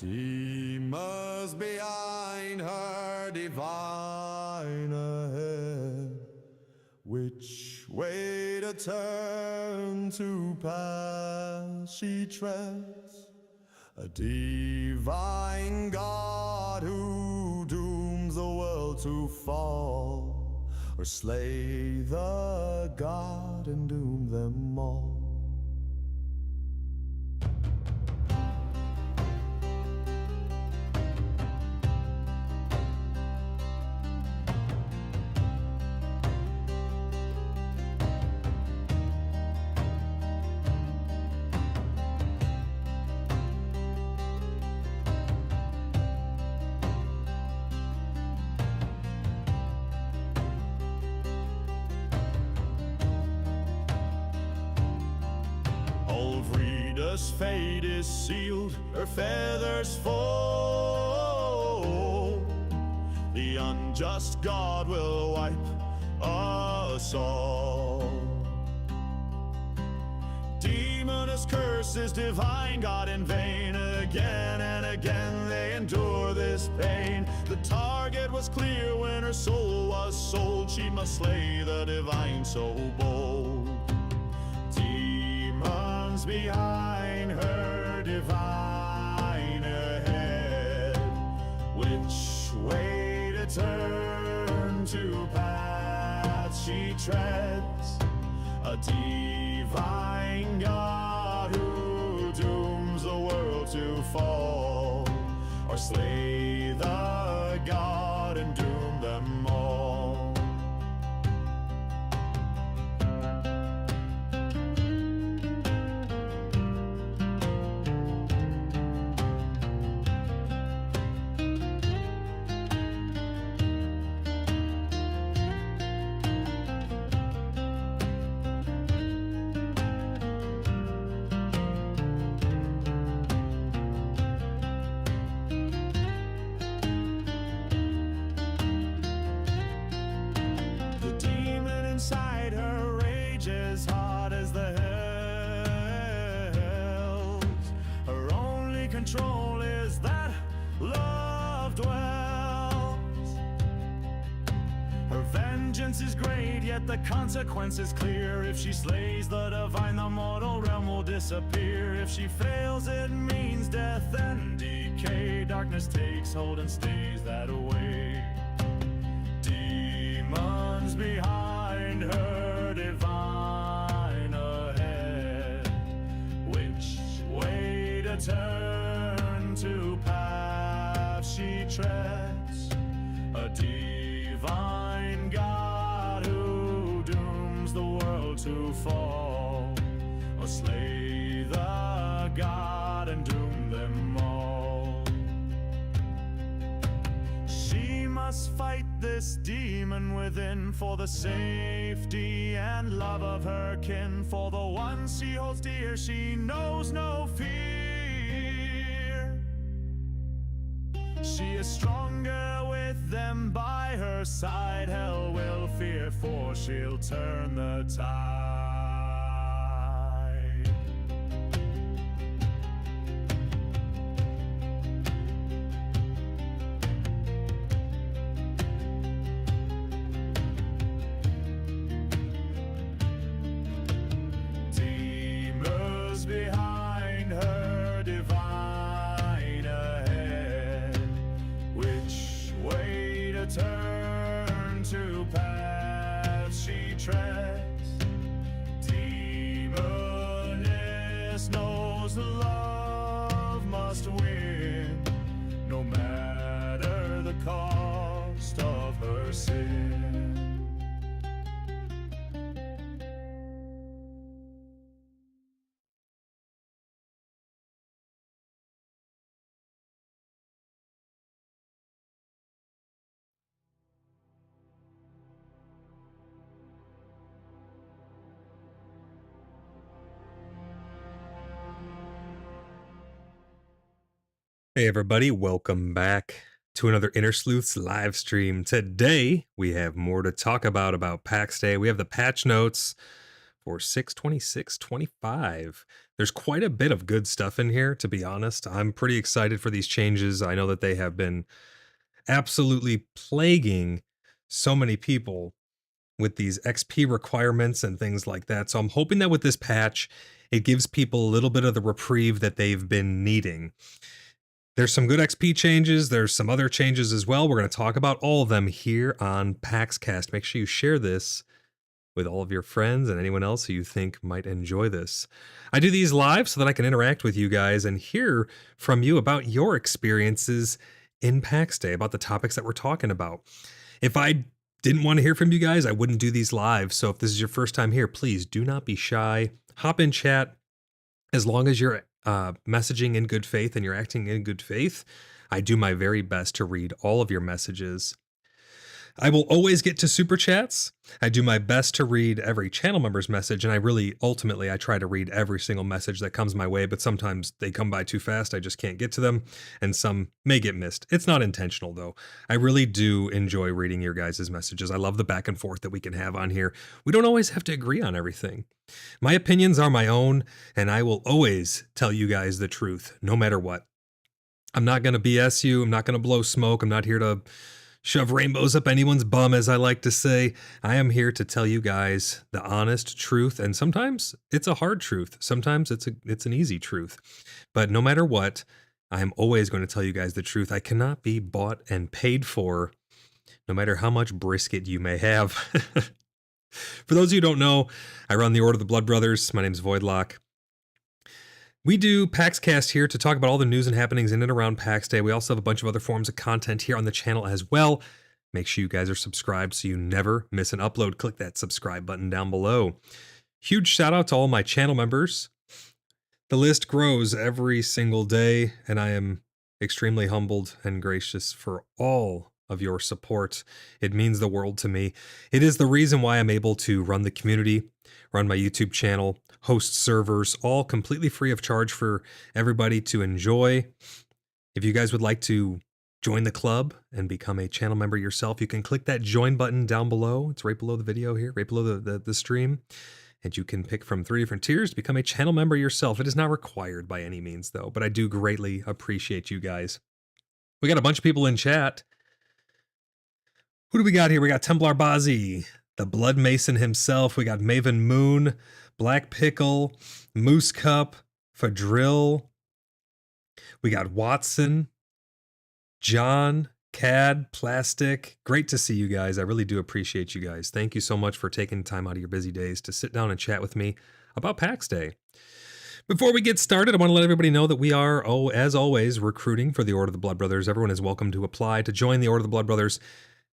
Demons behind her, divine ahead. Which way to turn to pass she treads? A divine God who dooms the world to fall, or slay the God and doom them all. Frida's fate is sealed, her feathers fall. The unjust God will wipe us all. Demoness curses divine God in vain. Again and again they endure this pain. The target was clear when her soul was sold. She must slay the divine so bold. Demons behind her, divine ahead. Which way to turn to path she treads? A divine God who dooms the world to fall, or slay the God and doom them all. Inside her rage as hot as the hells. Her only control is that love dwells. Her vengeance is great, yet the consequence is clear. If she slays the divine, the mortal realm will disappear. If she fails, it means death and decay. Darkness takes hold and stays that way. Demons behind her, divine ahead. Which way to turn to path she treads? A divine God who dooms the world to fall, or slay the God and doom them all. She must fight this demon within for the safety and love of her kin. For the ones she holds dear, she knows no fear. She is stronger with them by her side. Hell will fear, for she'll turn the tide. Behind her, divine ahead. Which way to turn to path she treads? Demoness knows love must win, no matter the cost of her sin. Hey everybody, welcome back to another Inner Sleuths live stream. Today we have more to talk about PAX Day. We have the patch notes for 626.25. There's quite a bit of good stuff in here, to be honest. I'm pretty excited for these changes. I know that they have been absolutely plaguing so many people with these XP requirements and things like that. So I'm hoping that with this patch, it gives people a little bit of the reprieve that they've been needing. There's some good XP changes. There's some other changes as well. We're going to talk about all of them here on PaxCast. Make sure you share this with all of your friends and anyone else who you think might enjoy this. I do these live so that I can interact with you guys and hear from you about your experiences in PAX Day, about the topics that we're talking about. If I didn't want to hear from you guys, I wouldn't do these live. So if this is your first time here, please do not be shy. Hop in chat. As long as you're messaging in good faith and you're acting in good faith, I do my very best to read all of your messages. I will always get to super chats. I do my best to read every channel member's message, and ultimately, I try to read every single message that comes my way, but sometimes they come by too fast, I just can't get to them, and some may get missed. It's not intentional, though. I really do enjoy reading your guys' messages. I love the back and forth that we can have on here. We don't always have to agree on everything. My opinions are my own, and I will always tell you guys the truth, no matter what. I'm not going to BS you. I'm not going to blow smoke. I'm not here to shove rainbows up anyone's bum, as I like to say. I am here to tell you guys the honest truth, and sometimes it's a hard truth. Sometimes it's an easy truth. But no matter what, I am always going to tell you guys the truth. I cannot be bought and paid for, no matter how much brisket you may have. For those of you who don't know, I run the Order of the Blood Brothers. My name is Voidlock. We do PaxCast here to talk about all the news and happenings in and around PAX Day. We also have a bunch of other forms of content here on the channel as well. Make sure you guys are subscribed so you never miss an upload. Click that subscribe button down below. Huge shout out to all my channel members. The list grows every single day, and I am extremely humbled and gracious for all of your support. It means the world to me. It is the reason why I'm able to run the community, run my YouTube channel, host servers, all completely free of charge for everybody to enjoy. If you guys would like to join the club and become a channel member yourself, you can click that join button down below. It's right below the video here, right below the stream. And you can pick from 3 different tiers to become a channel member yourself. It is not required by any means, though, but I do greatly appreciate you guys. We got a bunch of people in chat. Who do we got here? We got Templar Bazi, the Blood Mason himself. We got Maven Moon, Black Pickle, Moose Cup, Fadrill. We got Watson, John, Cad, Plastic. Great to see you guys. I really do appreciate you guys. Thank you so much for taking time out of your busy days to sit down and chat with me about PAX Day. Before we get started, I want to let everybody know that we are, as always, recruiting for the Order of the Blood Brothers. Everyone is welcome to apply to join the Order of the Blood Brothers.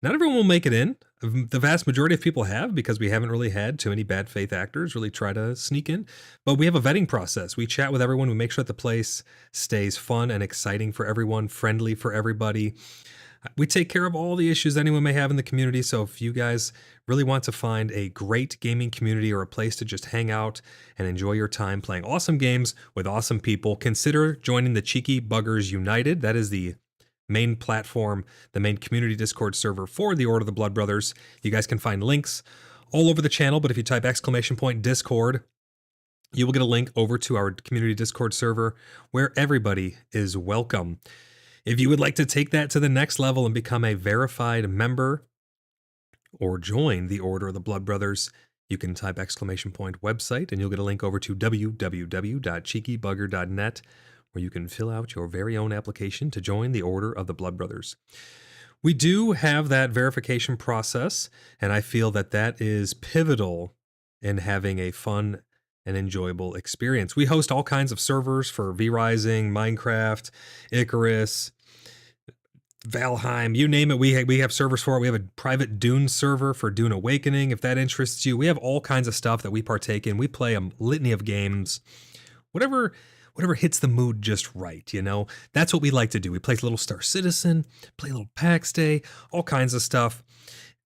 Not everyone will make it in. The vast majority of people have, because we haven't really had too many bad faith actors really try to sneak in. But we have a vetting process. We chat with everyone. We make sure that the place stays fun and exciting for everyone, friendly for everybody. We take care of all the issues anyone may have in the community. So if you guys really want to find a great gaming community or a place to just hang out and enjoy your time playing awesome games with awesome people, consider joining the Cheeky Buggers United. That is the main platform, the main community Discord server for the Order of the Blood Brothers. You guys can find links all over the channel, but if you type !Discord, you will get a link over to our community Discord server where everybody is welcome. If you would like to take that to the next level and become a verified member or join the Order of the Blood Brothers, you can type !website and you'll get a link over to www.cheekybugger.net, where you can fill out your very own application to join the Order of the Blood Brothers. We do have that verification process, and I feel that that is pivotal in having a fun and enjoyable experience. We host all kinds of servers for V-Rising, Minecraft, Icarus, Valheim, you name it. We have servers for it. We have a private Dune server for Dune Awakening, if that interests you. We have all kinds of stuff that we partake in. We play a litany of games. Whatever hits the mood just right, you know? That's what we like to do. We play a little Star Citizen, play a little PAX Day, all kinds of stuff.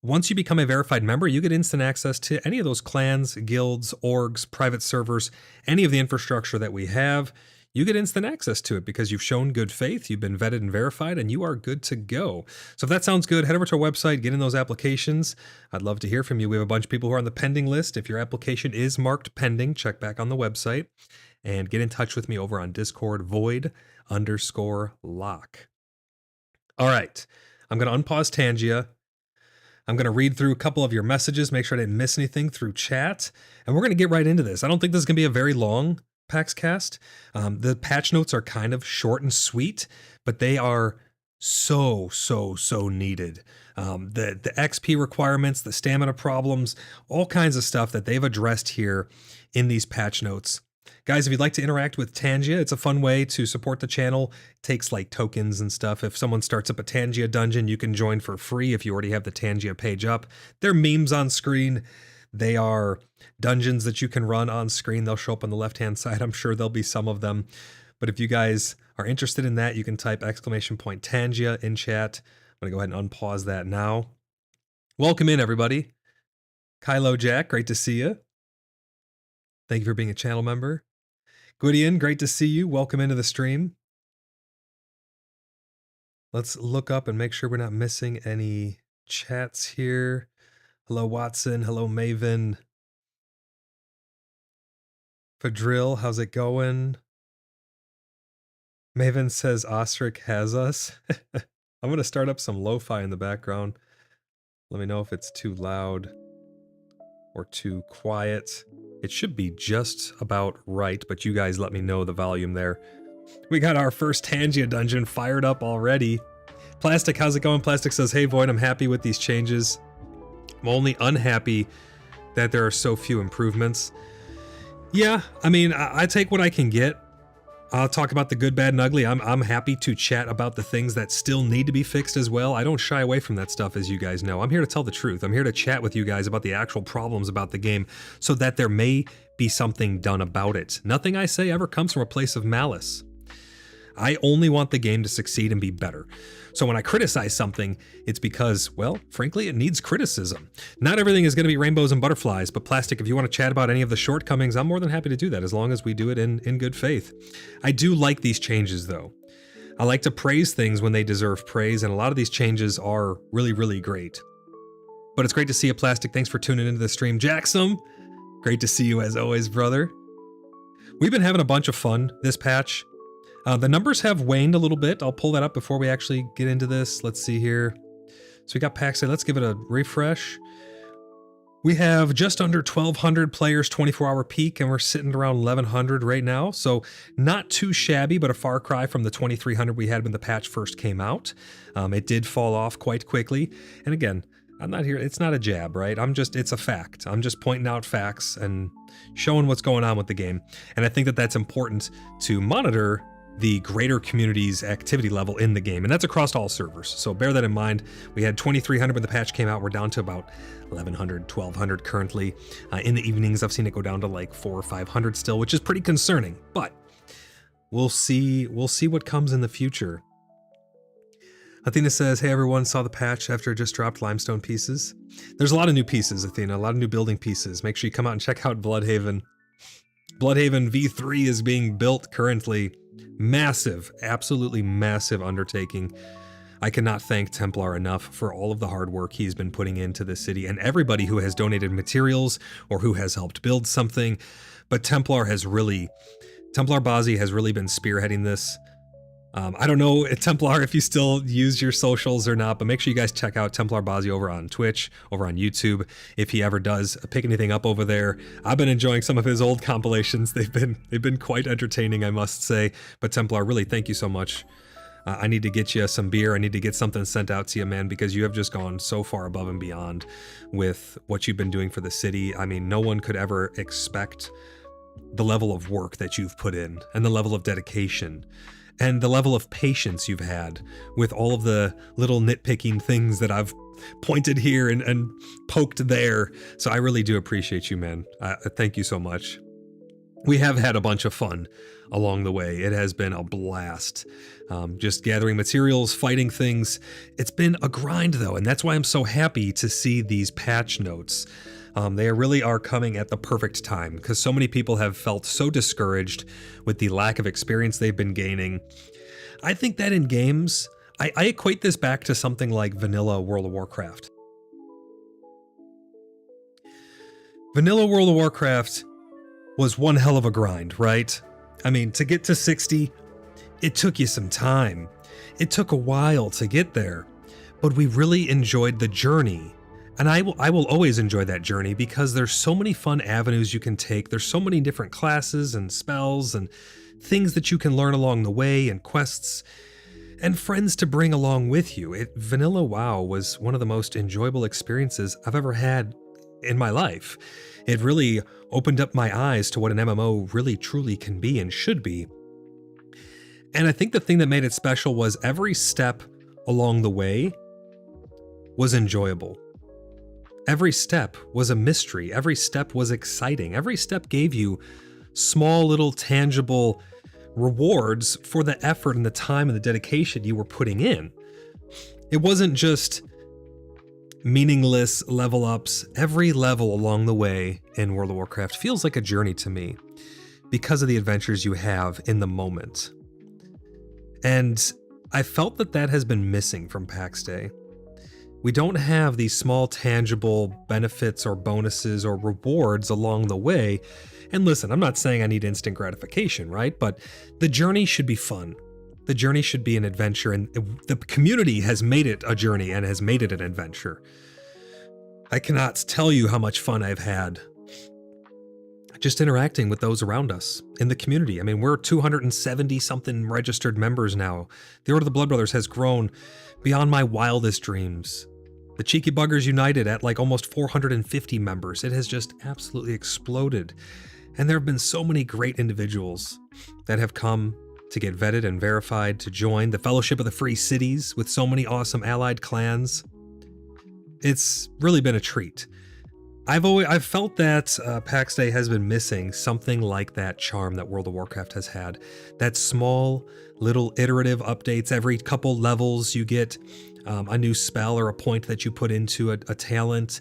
Once you become a verified member, you get instant access to any of those clans, guilds, orgs, private servers, any of the infrastructure that we have. you get instant access to it because you've shown good faith, you've been vetted and verified, and you are good to go. So if that sounds good, head over to our website, get in those applications. I'd love to hear from you. We have a bunch of people who are on the pending list. If your application is marked pending, check back on the website and get in touch with me over on Discord, void_lock. All right, I'm going to unpause Tangia. I'm going to read through a couple of your messages, make sure I didn't miss anything through chat, and we're going to get right into this. I don't think this is going to be a very long PaxCast. The patch notes are kind of short and sweet, but they are so needed. The XP requirements, the stamina problems, all kinds of stuff that they've addressed here in these patch notes. Guys, if you'd like to interact with Tangia, it's a fun way to support the channel. It takes like tokens and stuff. If someone starts up a Tangia dungeon, you can join for free if you already have the Tangia page up. They're memes on screen. They are dungeons that you can run on screen. They'll show up on the left-hand side. I'm sure there'll be some of them. But if you guys are interested in that, you can type !Tangia in chat. I'm going to go ahead and unpause that now. Welcome in, everybody. Kylo Jack, great to see you. Thank you for being a channel member. Gwydion, great to see you. Welcome into the stream. Let's look up and make sure we're not missing any chats here. Hello, Watson. Hello, Maven. Fadril, how's it going? Maven says Ostrich has us. I'm going to start up some lo-fi in the background. Let me know if it's too loud or too quiet. It should be just about right, but you guys let me know the volume there. We got our first Tangia dungeon fired up already. Plastic, how's it going? Plastic says, hey Void, I'm happy with these changes. I'm only unhappy that there are so few improvements. Yeah, I mean, I take what I can get. I'll talk about the good, bad, and ugly. I'm happy to chat about the things that still need to be fixed as well. I don't shy away from that stuff, as you guys know. I'm here to tell the truth. I'm here to chat with you guys about the actual problems about the game so that there may be something done about it. Nothing I say ever comes from a place of malice. I only want the game to succeed and be better. So when I criticize something, it's because, well, frankly, it needs criticism. Not everything is going to be rainbows and butterflies, but Plastic, if you want to chat about any of the shortcomings, I'm more than happy to do that as long as we do it in good faith. I do like these changes, though. I like to praise things when they deserve praise, and a lot of these changes are really great. But it's great to see you, Plastic. Thanks for tuning into the stream. Jackson, great to see you as always, brother. We've been having a bunch of fun this patch. The numbers have waned a little bit. I'll pull that up before we actually get into this. Let's see here. So we got PaxCast. Let's give it a refresh. We have just under 1,200 players, 24-hour peak, and we're sitting around 1,100 right now. So not too shabby, but a far cry from the 2,300 we had when the patch first came out. It did fall off quite quickly. And again, I'm not here. It's not a jab, right? It's a fact. I'm just pointing out facts and showing what's going on with the game. And I think that that's important to monitor the greater community's activity level in the game, and that's across all servers. So bear that in mind. We had 2,300 when the patch came out. We're down to about 1,100, 1,200 currently. In the evenings, I've seen it go down to like 400 or 500 still, which is pretty concerning. But we'll see what comes in the future. Athena says, hey everyone, saw the patch after it just dropped limestone pieces. There's a lot of new pieces, Athena, a lot of new building pieces. Make sure you come out and check out Bloodhaven. Bloodhaven V3 is being built currently. Massive, absolutely massive undertaking. I cannot thank Templar enough for all of the hard work he's been putting into the city and everybody who has donated materials or who has helped build something. But Templar Bazzi has really been spearheading this. I don't know, Templar, if you still use your socials or not, but make sure you guys check out Templar Bazzi over on Twitch, over on YouTube, if he ever does pick anything up over there. I've been enjoying some of his old compilations. They've been quite entertaining, I must say. But Templar, really, thank you so much. I need to get you some beer. I need to get something sent out to you, man, because you have just gone so far above and beyond with what you've been doing for the city. I mean, no one could ever expect the level of work that you've put in and the level of dedication and the level of patience you've had with all of the little nitpicking things that I've pointed here and poked there. So I really do appreciate you, man. Thank you so much. We have had a bunch of fun along the way. It has been a blast. Just gathering materials, fighting things. It's been a grind though, and that's why I'm so happy to see these patch notes. They really are coming at the perfect time because so many people have felt so discouraged with the lack of experience they've been gaining. I think that in games, I equate this back to something like vanilla World of Warcraft. Vanilla World of Warcraft was one hell of a grind, right? I mean, to get to 60, it took you some time. It took a while to get there, but we really enjoyed the journey. And I will always enjoy that journey because there's so many fun avenues you can take. There's so many different classes and spells and things that you can learn along the way and quests and friends to bring along with you. Vanilla WoW was one of the most enjoyable experiences I've ever had in my life. It really opened up my eyes to what an MMO really truly can be and should be. And I think the thing that made it special was every step along the way was enjoyable. Every step was a mystery. Every step was exciting. Every step gave you small little tangible rewards for the effort and the time and the dedication you were putting in. It wasn't just meaningless level ups. Every level along the way in World of Warcraft feels like a journey to me because of the adventures you have in the moment. And I felt that has been missing from PAX Day. We don't have these small tangible benefits or bonuses or rewards along the way. And listen, I'm not saying I need instant gratification, right? But the journey should be fun. The journey should be an adventure, and the community has made it a journey and has made it an adventure. I cannot tell you how much fun I've had just interacting with those around us in the community. I mean, we're 270 something registered members now. The Order of the Blood Brothers has grown beyond my wildest dreams. The Cheeky Buggers United at like almost 450 members. It has just absolutely exploded. And there have been so many great individuals that have come to get vetted and verified to join the Fellowship of the Free Cities with so many awesome allied clans. It's really been a treat. I've felt that PAX Day has been missing something like that charm that World of Warcraft has had. That small little iterative updates every couple levels. You get a new spell or a point that you put into a talent,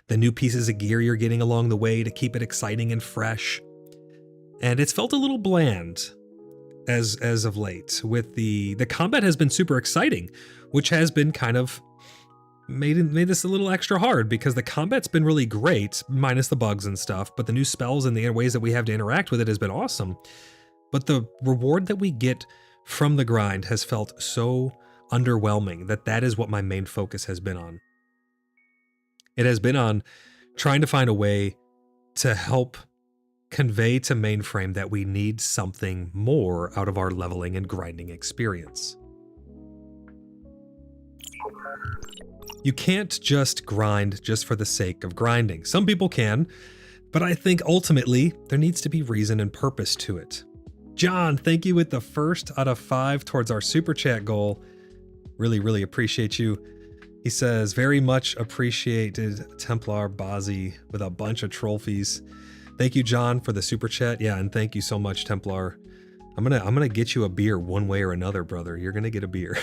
the new pieces of gear you're getting along the way to keep it exciting and fresh. And it's felt a little bland as of late. With the combat has been super exciting, which has been kind of made this a little extra hard because the combat's been really great, minus the bugs and stuff, but the new spells and the ways that we have to interact with it has been awesome. But the reward that we get from the grind has felt so underwhelming that is what my main focus has been on. It has been on trying to find a way to help convey to mainframe that we need something more out of our leveling and grinding experience. You can't just grind just for the sake of grinding. Some people can, but I think ultimately there needs to be reason and purpose to it. John, thank you with the 1st out of 5 towards our super chat goal. Really, really appreciate you. He says, very much appreciated Templar Bazi with a bunch of trophies. Thank you, John, for the super chat. Yeah, and thank you so much, Templar. I'm gonna get you a beer one way or another, brother. You're gonna get a beer.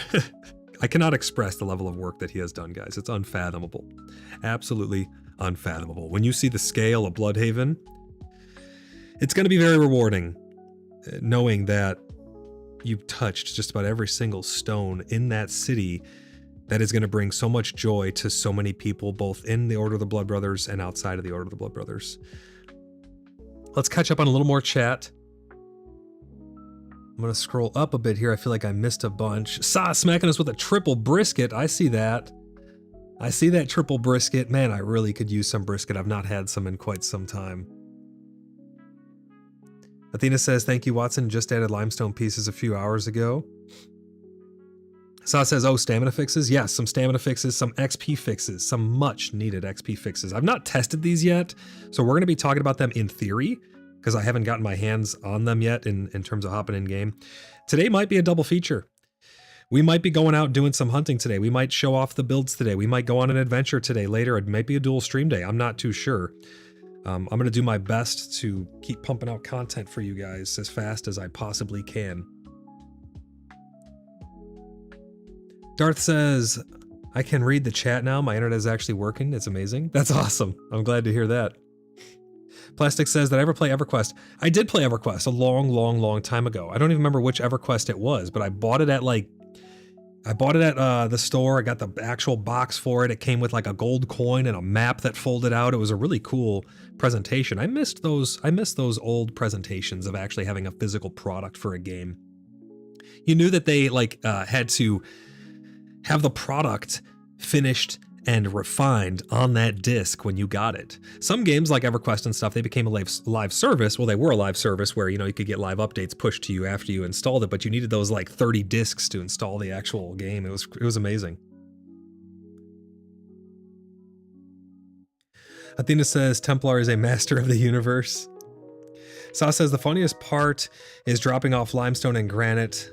I cannot express the level of work that he has done, guys. It's unfathomable. Absolutely unfathomable. When you see the scale of Bloodhaven, it's gonna be very rewarding knowing that you've touched just about every single stone in that city that is going to bring so much joy to so many people, both in the Order of the Blood Brothers and outside of the Order of the Blood Brothers. Let's catch up on a little more chat. I'm going to scroll up a bit here. I feel like I missed a bunch. Smacking us with a triple brisket. I see that. I see that triple brisket. Man, I really could use some brisket. I've not had some in quite some time. Athena says, thank you, Watson. Just added limestone pieces a few hours ago. Sa says, oh, stamina fixes? Yes, some stamina fixes, some XP fixes, some much needed XP fixes. I've not tested these yet, so we're going to be talking about them in theory, because I haven't gotten my hands on them yet in terms of hopping in game. Today might be a double feature. We might be going out doing some hunting today. We might show off the builds today. We might go on an adventure today later. It might be a dual stream day. I'm not too sure. I'm going to do my best to keep pumping out content for you guys as fast as I possibly can. Darth says, I can read the chat now. My internet is actually working. It's amazing. That's awesome. I'm glad to hear that. Plastic says, did I ever play EverQuest? I did play EverQuest a long, long, long time ago. I don't even remember which EverQuest it was, but I bought it at the store. I got the actual box for it. It came with like a gold coin and a map that folded out. It was a really cool presentation. I missed those old presentations of actually having a physical product for a game. You knew that they had to have the product finished and refined on that disc when you got it. Some games like EverQuest and stuff, they became a live service. Well, they were a live service where, you could get live updates pushed to you after you installed it, but you needed those like 30 discs to install the actual game. It was amazing. Athena says, Templar is a master of the universe. Sa says, the funniest part is dropping off limestone and granite,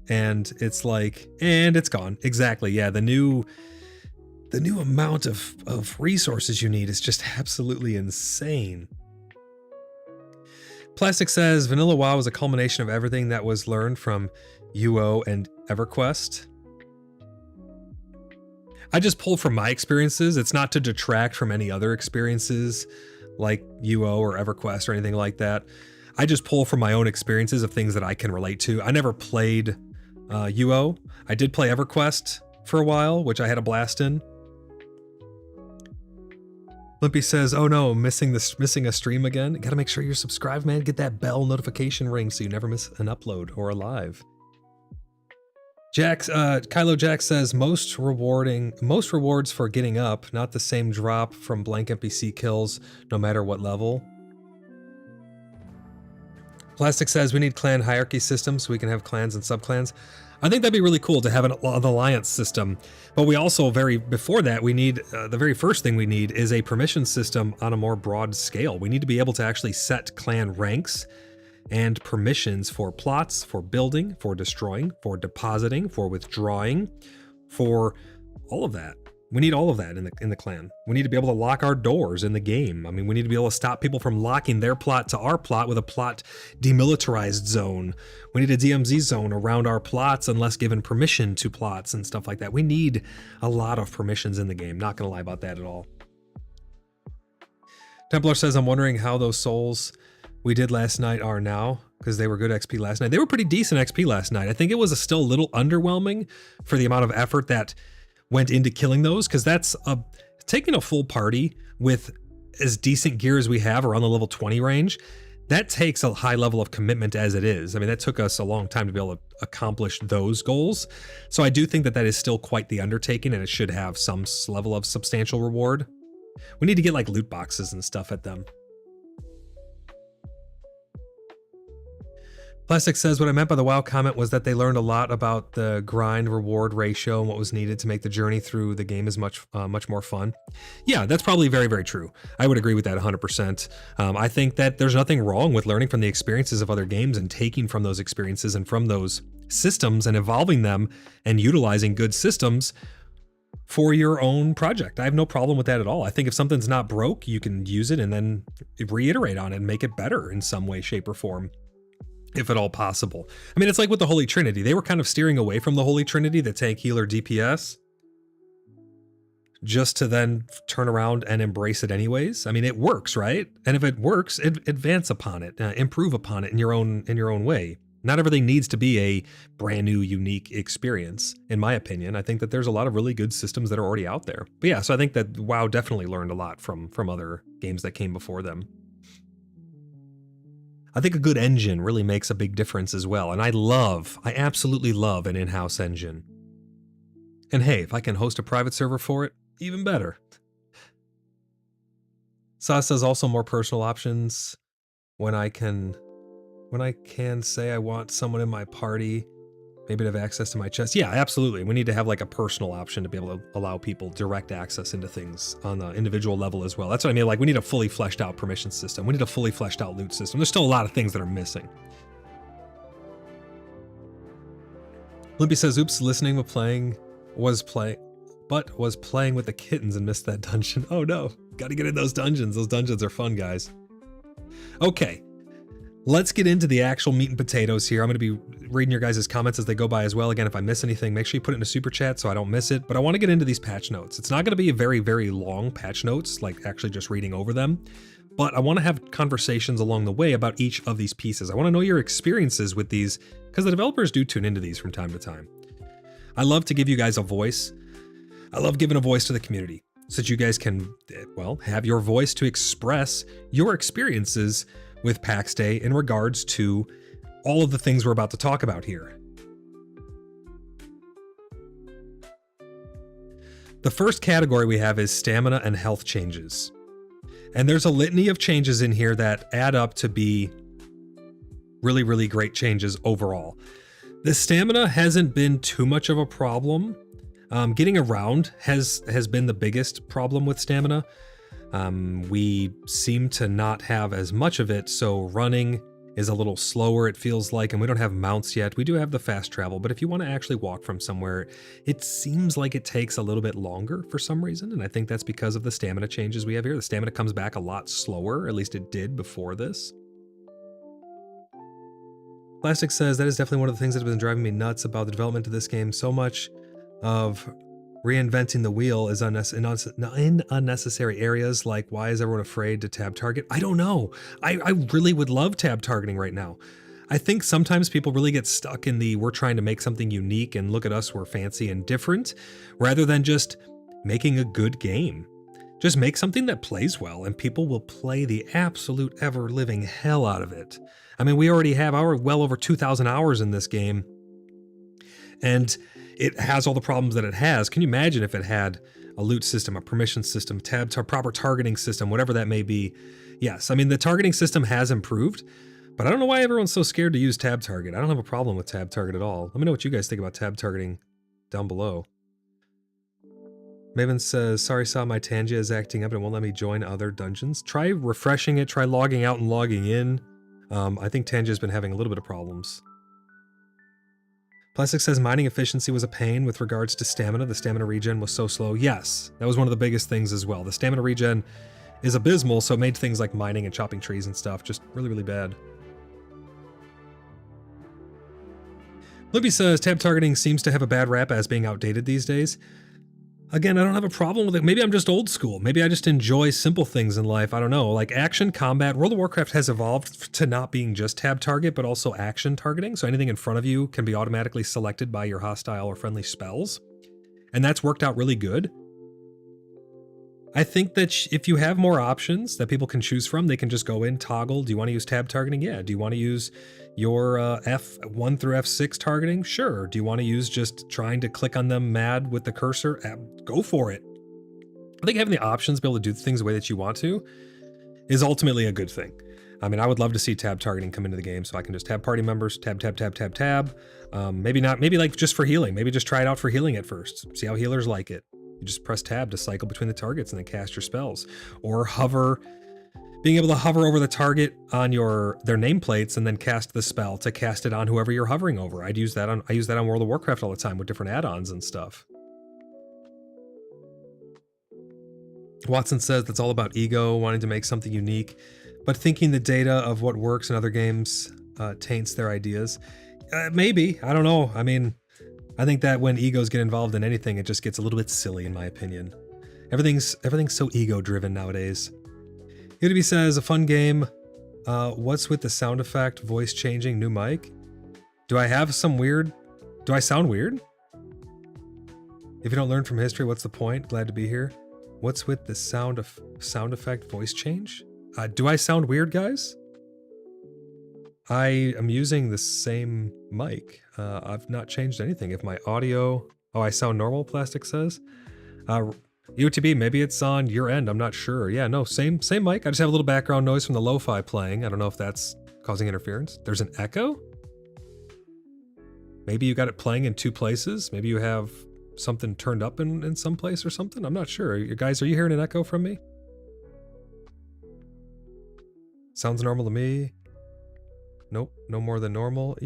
and it's gone. Exactly, yeah, the new amount of resources you need is just absolutely insane. Plastic says, Vanilla WoW was a culmination of everything that was learned from UO and EverQuest. I just pull from my experiences. It's not to detract from any other experiences like UO or EverQuest or anything like that. I just pull from my own experiences of things that I can relate to. I never played UO. I did play EverQuest for a while, which I had a blast in. Limpy says, oh no, missing a stream again. Gotta make sure you're subscribed, man. Get that bell notification ring so you never miss an upload or a live. Kylo Jack says, most rewards for getting up, not the same drop from blank NPC kills, no matter what level. Plastic says, we need clan hierarchy systems so we can have clans and subclans. I think that'd be really cool to have an alliance system, but we also before that, we need, the very first thing we need is a permission system on a more broad scale. We need to be able to actually set clan ranks and permissions for plots, for building, for destroying, for depositing, for withdrawing, for all of that. We need all of that in the clan. We need to be able to lock our doors in the game. I mean, we need to be able to stop people from locking their plot to our plot with a plot demilitarized zone. We need a DMZ zone around our plots unless given permission to plots and stuff like that. We need a lot of permissions in the game. Not gonna lie about that at all. Templar says, I'm wondering how those souls we did last night are now, because they were good XP last night. They were pretty decent XP last night. I think it was still a little underwhelming for the amount of effort that went into killing those, because that's taking a full party with as decent gear as we have around the level 20 range. That takes a high level of commitment as it is. I mean, that took us a long time to be able to accomplish those goals. So I do think that is still quite the undertaking, and it should have some level of substantial reward. We need to get like loot boxes and stuff at them. Plastic says, what I meant by the WoW comment was that they learned a lot about the grind reward ratio and what was needed to make the journey through the game is much more fun. Yeah, that's probably very, very true. I would agree with that 100%. I think that there's nothing wrong with learning from the experiences of other games and taking from those experiences and from those systems and evolving them and utilizing good systems for your own project. I have no problem with that at all. I think if something's not broke, you can use it and then reiterate on it and make it better in some way, shape, or form, if at all possible. I mean, it's like with the Holy Trinity. They were kind of steering away from the Holy Trinity, the tank, healer, DPS, just to then turn around and embrace it anyways. I mean, it works, right? And if it works, advance upon it, improve upon it in your own way. Not everything needs to be a brand new, unique experience, in my opinion. I think that there's a lot of really good systems that are already out there. But yeah, so I think that WoW definitely learned a lot from other games that came before them. I think a good engine really makes a big difference as well. And I absolutely love an in-house engine. And hey, if I can host a private server for it, even better. Sa says also more personal options when I can say I want someone in my party, maybe to have access to my chest. Yeah, absolutely. We need to have like a personal option to be able to allow people direct access into things on the individual level as well. That's what I mean. Like, we need a fully fleshed out permission system. We need a fully fleshed out loot system. There's still a lot of things that are missing. Limpy says, oops, listening was playing with the kittens and missed that dungeon. Oh no, got to get in those dungeons. Those dungeons are fun, guys. Okay. let's get into the actual meat and potatoes here. I'm going to be reading your guys' comments as they go by as well. Again, if I miss anything, make sure you put it in a super chat so I don't miss it. But I want to get into these patch notes. It's not going to be a very, very long patch notes, like actually just reading over them. But I want to have conversations along the way about each of these pieces. I want to know your experiences with these, because the developers do tune into these from time to time. I love to give you guys a voice. I love giving a voice to the community so that you guys can, well, have your voice to express your experiences with PAX Day in regards to all of the things we're about to talk about here. The first category we have is stamina and health changes. And there's a litany of changes in here that add up to be really, really great changes overall. The stamina hasn't been too much of a problem. Getting around has been the biggest problem with stamina. We seem to not have as much of it, so running is a little slower, it feels like, and we don't have mounts yet. We do have the fast travel, but if you want to actually walk from somewhere, it seems like it takes a little bit longer for some reason, and I think that's because of the stamina changes we have here. The stamina comes back a lot slower, at least it did before this. Plastic says, that is definitely one of the things that have been driving me nuts about the development of this game. So much of reinventing the wheel is in unnecessary areas, like why is everyone afraid to tab target? I don't know. I really would love tab targeting right now. I think sometimes people really get stuck in the we're trying to make something unique and look at us, we're fancy and different, rather than just making a good game. Just make something that plays well and people will play the absolute ever living hell out of it. I mean, we already have well over 2,000 hours in this game, and it has all the problems that it has. Can you imagine if it had a loot system, a permission system, proper targeting system, whatever that may be? Yes, I mean, the targeting system has improved, but I don't know why everyone's so scared to use tab target. I don't have a problem with tab target at all. Let me know what you guys think about tab targeting down below. Maven says, sorry, saw my Tangia is acting up and it won't let me join other dungeons. Try refreshing it, try logging out and logging in. I think Tangia's been having a little bit of problems. Plastic says mining efficiency was a pain with regards to stamina. The stamina regen was so slow. Yes, that was one of the biggest things as well. The stamina regen is abysmal, so it made things like mining and chopping trees and stuff just really, really bad. Libby says tab targeting seems to have a bad rap as being outdated these days. Again, I don't have a problem with it. Maybe I'm just old school. Maybe I just enjoy simple things in life. I don't know. Like action, combat. World of Warcraft has evolved to not being just tab target, but also action targeting. So anything in front of you can be automatically selected by your hostile or friendly spells. And that's worked out really good. I think that if you have more options that people can choose from, they can just go in, toggle. Do you want to use tab targeting? Yeah. Do you want to use your F1 through F6 targeting? Sure. Do you want to use just trying to click on them mad with the cursor? Go for it. I think having the options to be able to do things the way that you want to is ultimately a good thing. I mean, I would love to see tab targeting come into the game so I can just tab party members, tab. Maybe not, maybe like just for healing. Maybe just try it out for healing at first. See how healers like it. You just press tab to cycle between the targets and then cast your spells. Or hover, being able to hover over the target on their nameplates and then cast the spell to cast it on whoever you're hovering over. I use that on World of Warcraft all the time with different add-ons and stuff. Watson says that's all about ego, wanting to make something unique, but thinking the data of what works in other games taints their ideas. Maybe, I don't know. I mean, I think that when egos get involved in anything, it just gets a little bit silly, in my opinion. Everything's so ego-driven nowadays. UDB says, a fun game. What's with the sound effect, voice changing, new mic? Do I sound weird? If you don't learn from history, what's the point? Glad to be here. What's with the sound effect, voice change? Do I sound weird, guys? I am using the same mic. I've not changed anything. If my audio... Oh, I sound normal, Plastic says. UTB, maybe it's on your end. I'm not sure. Yeah, no, same mic. I just have a little background noise from the lo-fi playing. I don't know if that's causing interference. There's an echo? Maybe you got it playing in two places. Maybe you have something turned up in some place or something. I'm not sure. You guys, are you hearing an echo from me? Sounds normal to me. Nope, no more than normal,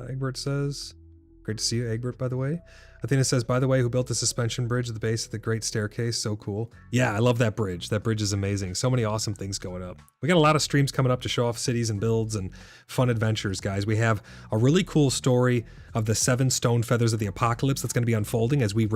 Egbert says. Great to see you, Egbert, by the way. Athena says, by the way, who built the suspension bridge at the base of the Great Staircase? So cool. Yeah, I love that bridge. That bridge is amazing. So many awesome things going up. We got a lot of streams coming up to show off cities and builds and fun adventures, guys. We have a really cool story of the 7 stone feathers of the apocalypse that's going to be unfolding as we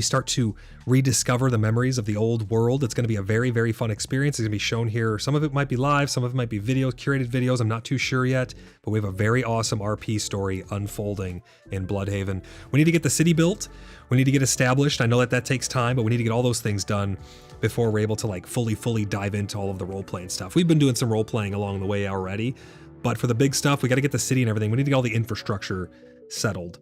start to rediscover the memories of the old world. It's going to be a very, very fun experience. It's going to be shown here. Some of it might be live, some of it might be videos, curated videos. I'm not too sure yet, but we have a very awesome RP story unfolding in Bloodhaven. We need to get the city built. We need to get established. I know that takes time, but we need to get all those things done before we're able to like fully dive into all of the role-playing stuff. We've been doing some role-playing along the way already, but for the big stuff, we got to get the city and everything. We need to get all the infrastructure settled.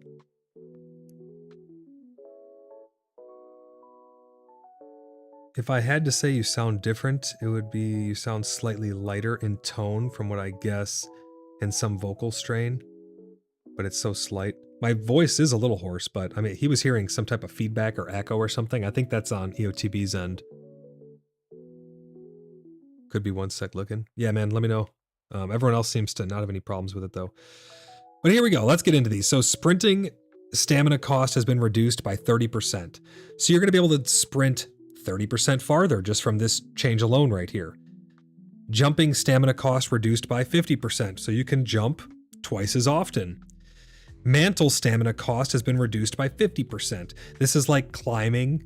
If I had to say you sound different, it would be you sound slightly lighter in tone from what I guess in some vocal strain, but it's so slight. My voice is a little hoarse, but I mean, he was hearing some type of feedback or echo or something. I think that's on EOTB's end. Could be 1 sec looking. Yeah, man, let me know. Everyone else seems to not have any problems with it though. But here we go. Let's get into these. So sprinting stamina cost has been reduced by 30%. So you're going to be able to sprint 30% farther just from this change alone right here. Jumping stamina cost reduced by 50%. So you can jump twice as often. Mantle stamina cost has been reduced by 50%. This is like climbing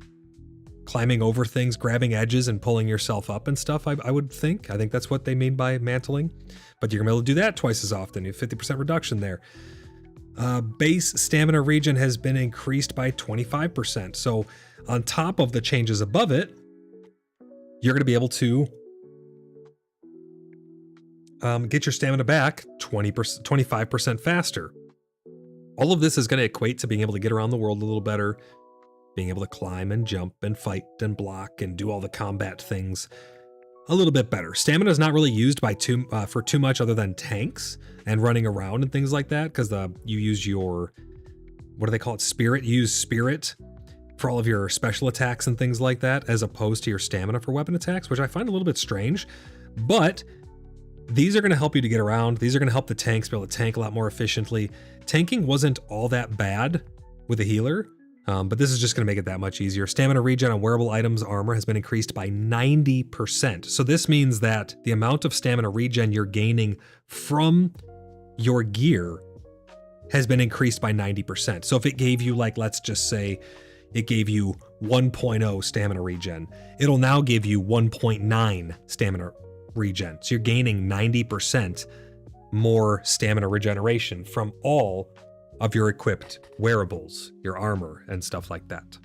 over things, grabbing edges and pulling yourself up and stuff, I would think. I think that's what they mean by mantling. But you're going to be able to do that twice as often. You have 50% reduction there. Base stamina regen has been increased by 25%. So on top of the changes above it, you're going to be able to get your stamina back 25% faster. All of this is going to equate to being able to get around the world a little better, being able to climb and jump and fight and block and do all the combat things a little bit better. Stamina is not really used for too much other than tanks and running around and things like that, because you use your, what do they call it, spirit? You use spirit for all of your special attacks and things like that, as opposed to your stamina for weapon attacks, which I find a little bit strange. But these are going to help you to get around. These are going to help the tanks be able to tank a lot more efficiently. Tanking wasn't all that bad with a healer, but this is just going to make it that much easier. Stamina regen on wearable items armor has been increased by 90%. So this means that the amount of stamina regen you're gaining from your gear has been increased by 90%. So if it gave you, like, let's just say it gave you 1.0 stamina regen, it'll now give you 1.9 stamina regen. So you're gaining 90% more stamina regeneration from all of your equipped wearables, your armor, and stuff like that.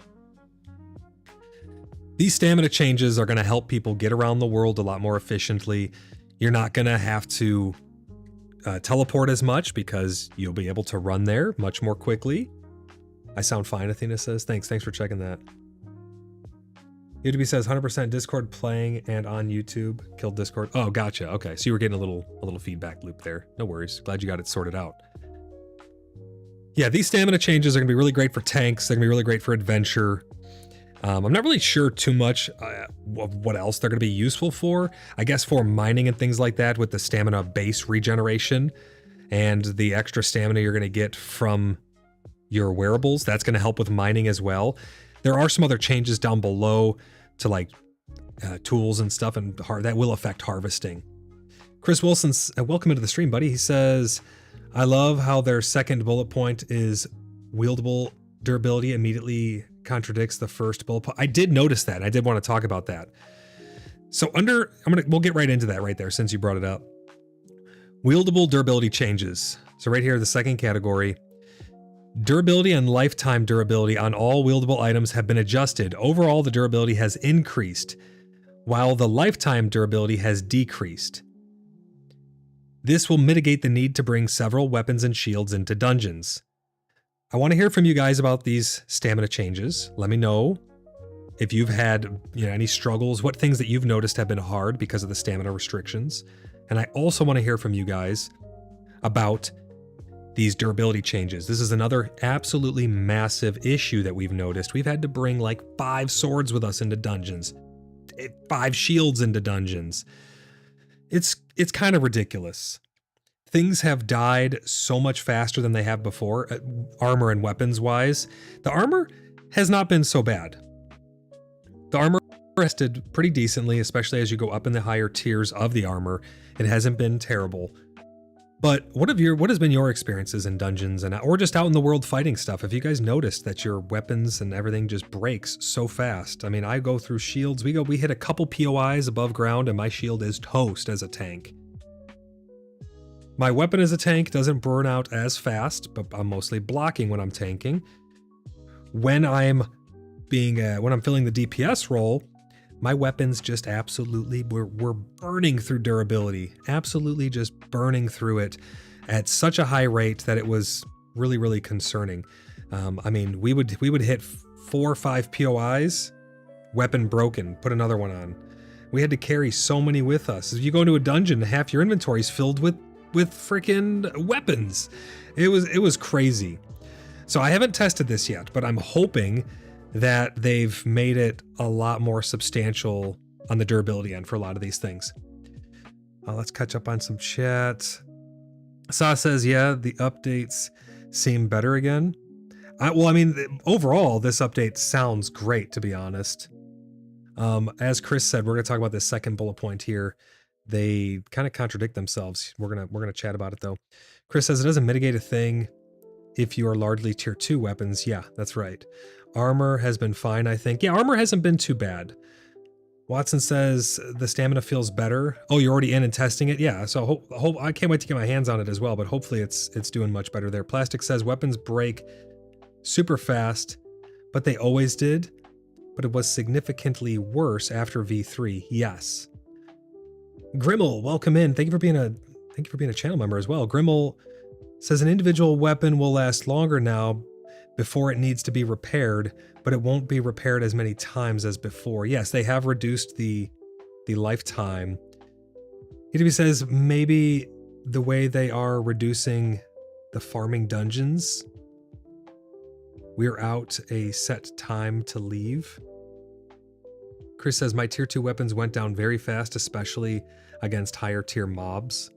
These stamina changes are going to help people get around the world a lot more efficiently. You're not going to have to teleport as much because you'll be able to run there much more quickly. I sound fine, Athena says. Thanks for checking that. YouTube says 100% Discord playing and on YouTube. Killed Discord. Oh, gotcha. Okay, so you were getting a little feedback loop there. No worries. Glad you got it sorted out. Yeah, these stamina changes are going to be really great for tanks. They're going to be really great for adventure. I'm not really sure too much of what else they're going to be useful for. I guess for mining and things like that with the stamina base regeneration and the extra stamina you're going to get from your wearables. That's going to help with mining as well. There are some other changes down below to like tools and stuff, and that will affect harvesting. Chris Wilson's welcome into the stream, buddy. He says, I love how their second bullet point is wieldable durability immediately contradicts the first bullet point. I did notice that. And I did want to talk about that. So we'll get right into that right there since you brought it up. Wieldable durability changes. So right here, the second category. Durability and lifetime durability on all wieldable items have been adjusted. Overall, the durability has increased, while the lifetime durability has decreased. This will mitigate the need to bring several weapons and shields into dungeons. I want to hear from you guys about these stamina changes. Let me know if you've had any struggles, what things that you've noticed have been hard because of the stamina restrictions. And I also want to hear from you guys about these durability changes. This is another absolutely massive issue that we've noticed. We've had to bring like 5 swords with us into dungeons, 5 shields into dungeons. It's kind of ridiculous. things have died so much faster than they have before, armor and weapons wise. The armor has not been so bad. The armor rested pretty decently, especially as you go up in the higher tiers of the armor. It hasn't been terrible. But what has been your experiences in dungeons or just out in the world fighting stuff? Have you guys noticed that your weapons and everything just breaks so fast? I mean, I go through shields. We hit a couple POIs above ground and my shield is toast as a tank. My weapon as a tank doesn't burn out as fast, but I'm mostly blocking when I'm tanking. When I'm filling the DPS role, my weapons just absolutely were burning through durability, absolutely just burning through it at such a high rate that it was really, really concerning. I mean, we would hit 4 or 5 POIs, weapon broken, put another one on. We had to carry so many with us. If you go into a dungeon, half your inventory is filled with freaking weapons. It was crazy. So I haven't tested this yet, but I'm hoping that they've made it a lot more substantial on the durability end for a lot of these things. Let's catch up on some chat. Sa says, yeah, the updates seem better again. Overall, this update sounds great, to be honest. As Chris said, we're going to talk about this second bullet point here. They kind of contradict themselves. We're gonna chat about it though. Chris says it doesn't mitigate a thing if you are largely tier 2 weapons. Yeah, that's right. Armor has been fine, I think. Yeah, armor hasn't been too bad. Watson says the stamina feels better. Oh, you're already in and testing it? Yeah, so I can't wait to get my hands on it as well, but hopefully it's doing much better there. Plastic says weapons break super fast, but they always did. But it was significantly worse after V3. Yes. Grimmel, welcome in. Thank you for being a channel member as well. Grimmel says an individual weapon will last longer now before it needs to be repaired, but it won't be repaired as many times as before. Yes, they have reduced the lifetime. EDB says maybe the way they are reducing the farming dungeons, we're out a set time to leave. Chris says my tier 2 weapons went down very fast, especially against higher tier mobs.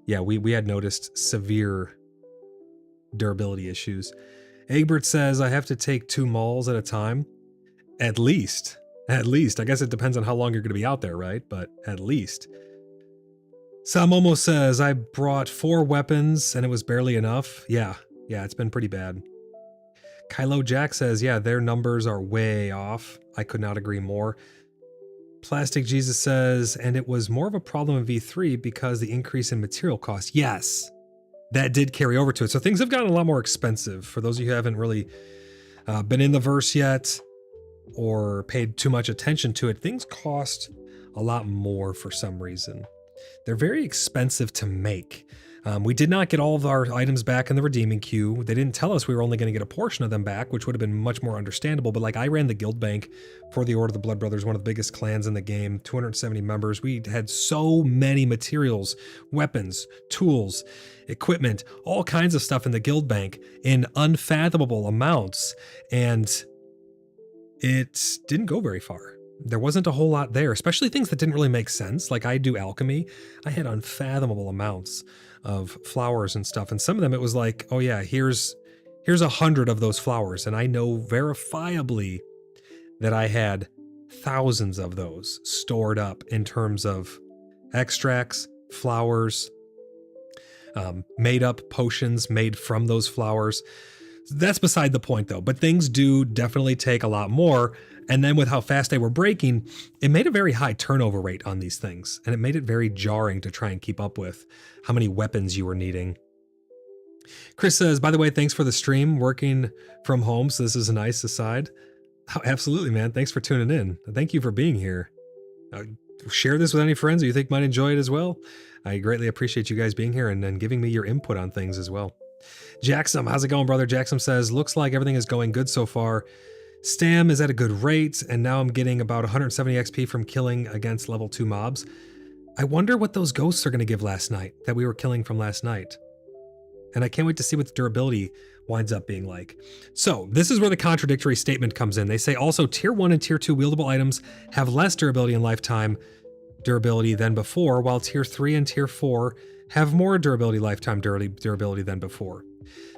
Yeah, we had noticed severe durability issues. Egbert says I have to take 2 mauls at a time. At least. I guess it depends on how long you're going to be out there, right? But at least. Samomo says I brought 4 weapons and it was barely enough. Yeah, it's been pretty bad. Kylo Jack says, yeah, their numbers are way off. I could not agree more. Plastic Jesus says, and it was more of a problem in V3 because the increase in material costs. Yes, that did carry over to it. So things have gotten a lot more expensive. For those of you who haven't really been in the verse yet or paid too much attention to it, things cost a lot more for some reason. They're very expensive to make. We did not get all of our items back in the redeeming queue. They didn't tell us we were only going to get a portion of them back, which would have been much more understandable. But like I ran the guild bank for the Order of the Blood Brothers, one of the biggest clans in the game, 270 members. We had so many materials, weapons, tools, equipment, all kinds of stuff in the guild bank in unfathomable amounts. And it didn't go very far. There wasn't a whole lot there, especially things that didn't really make sense. Like I do alchemy. I had unfathomable amounts of flowers and stuff. And some of them it was like, oh yeah, here's 100 of those flowers. And I know verifiably that I had thousands of those stored up in terms of extracts, flowers, made up potions made from those flowers. That's beside the point though, but things do definitely take a lot more. And then with how fast they were breaking, it made a very high turnover rate on these things. And it made it very jarring to try and keep up with how many weapons you were needing. Chris says, by the way, thanks for the stream, working from home. So this is a nice aside. Oh, absolutely, man. Thanks for tuning in. Thank you for being here. Share this with any friends who you think might enjoy it as well. I greatly appreciate you guys being here and giving me your input on things as well. Jackson, how's it going, brother? Jackson says, looks like everything is going good so far. Stam is at a good rate, and now I'm getting about 170 XP from killing against level 2 mobs. I wonder what those ghosts are going to give last night that we were killing from last night. And I can't wait to see what the durability winds up being like. So this is where the contradictory statement comes in. They say also tier 1 and tier 2 wieldable items have less durability and lifetime durability than before, while tier 3 and tier 4 have more durability, lifetime durability than before.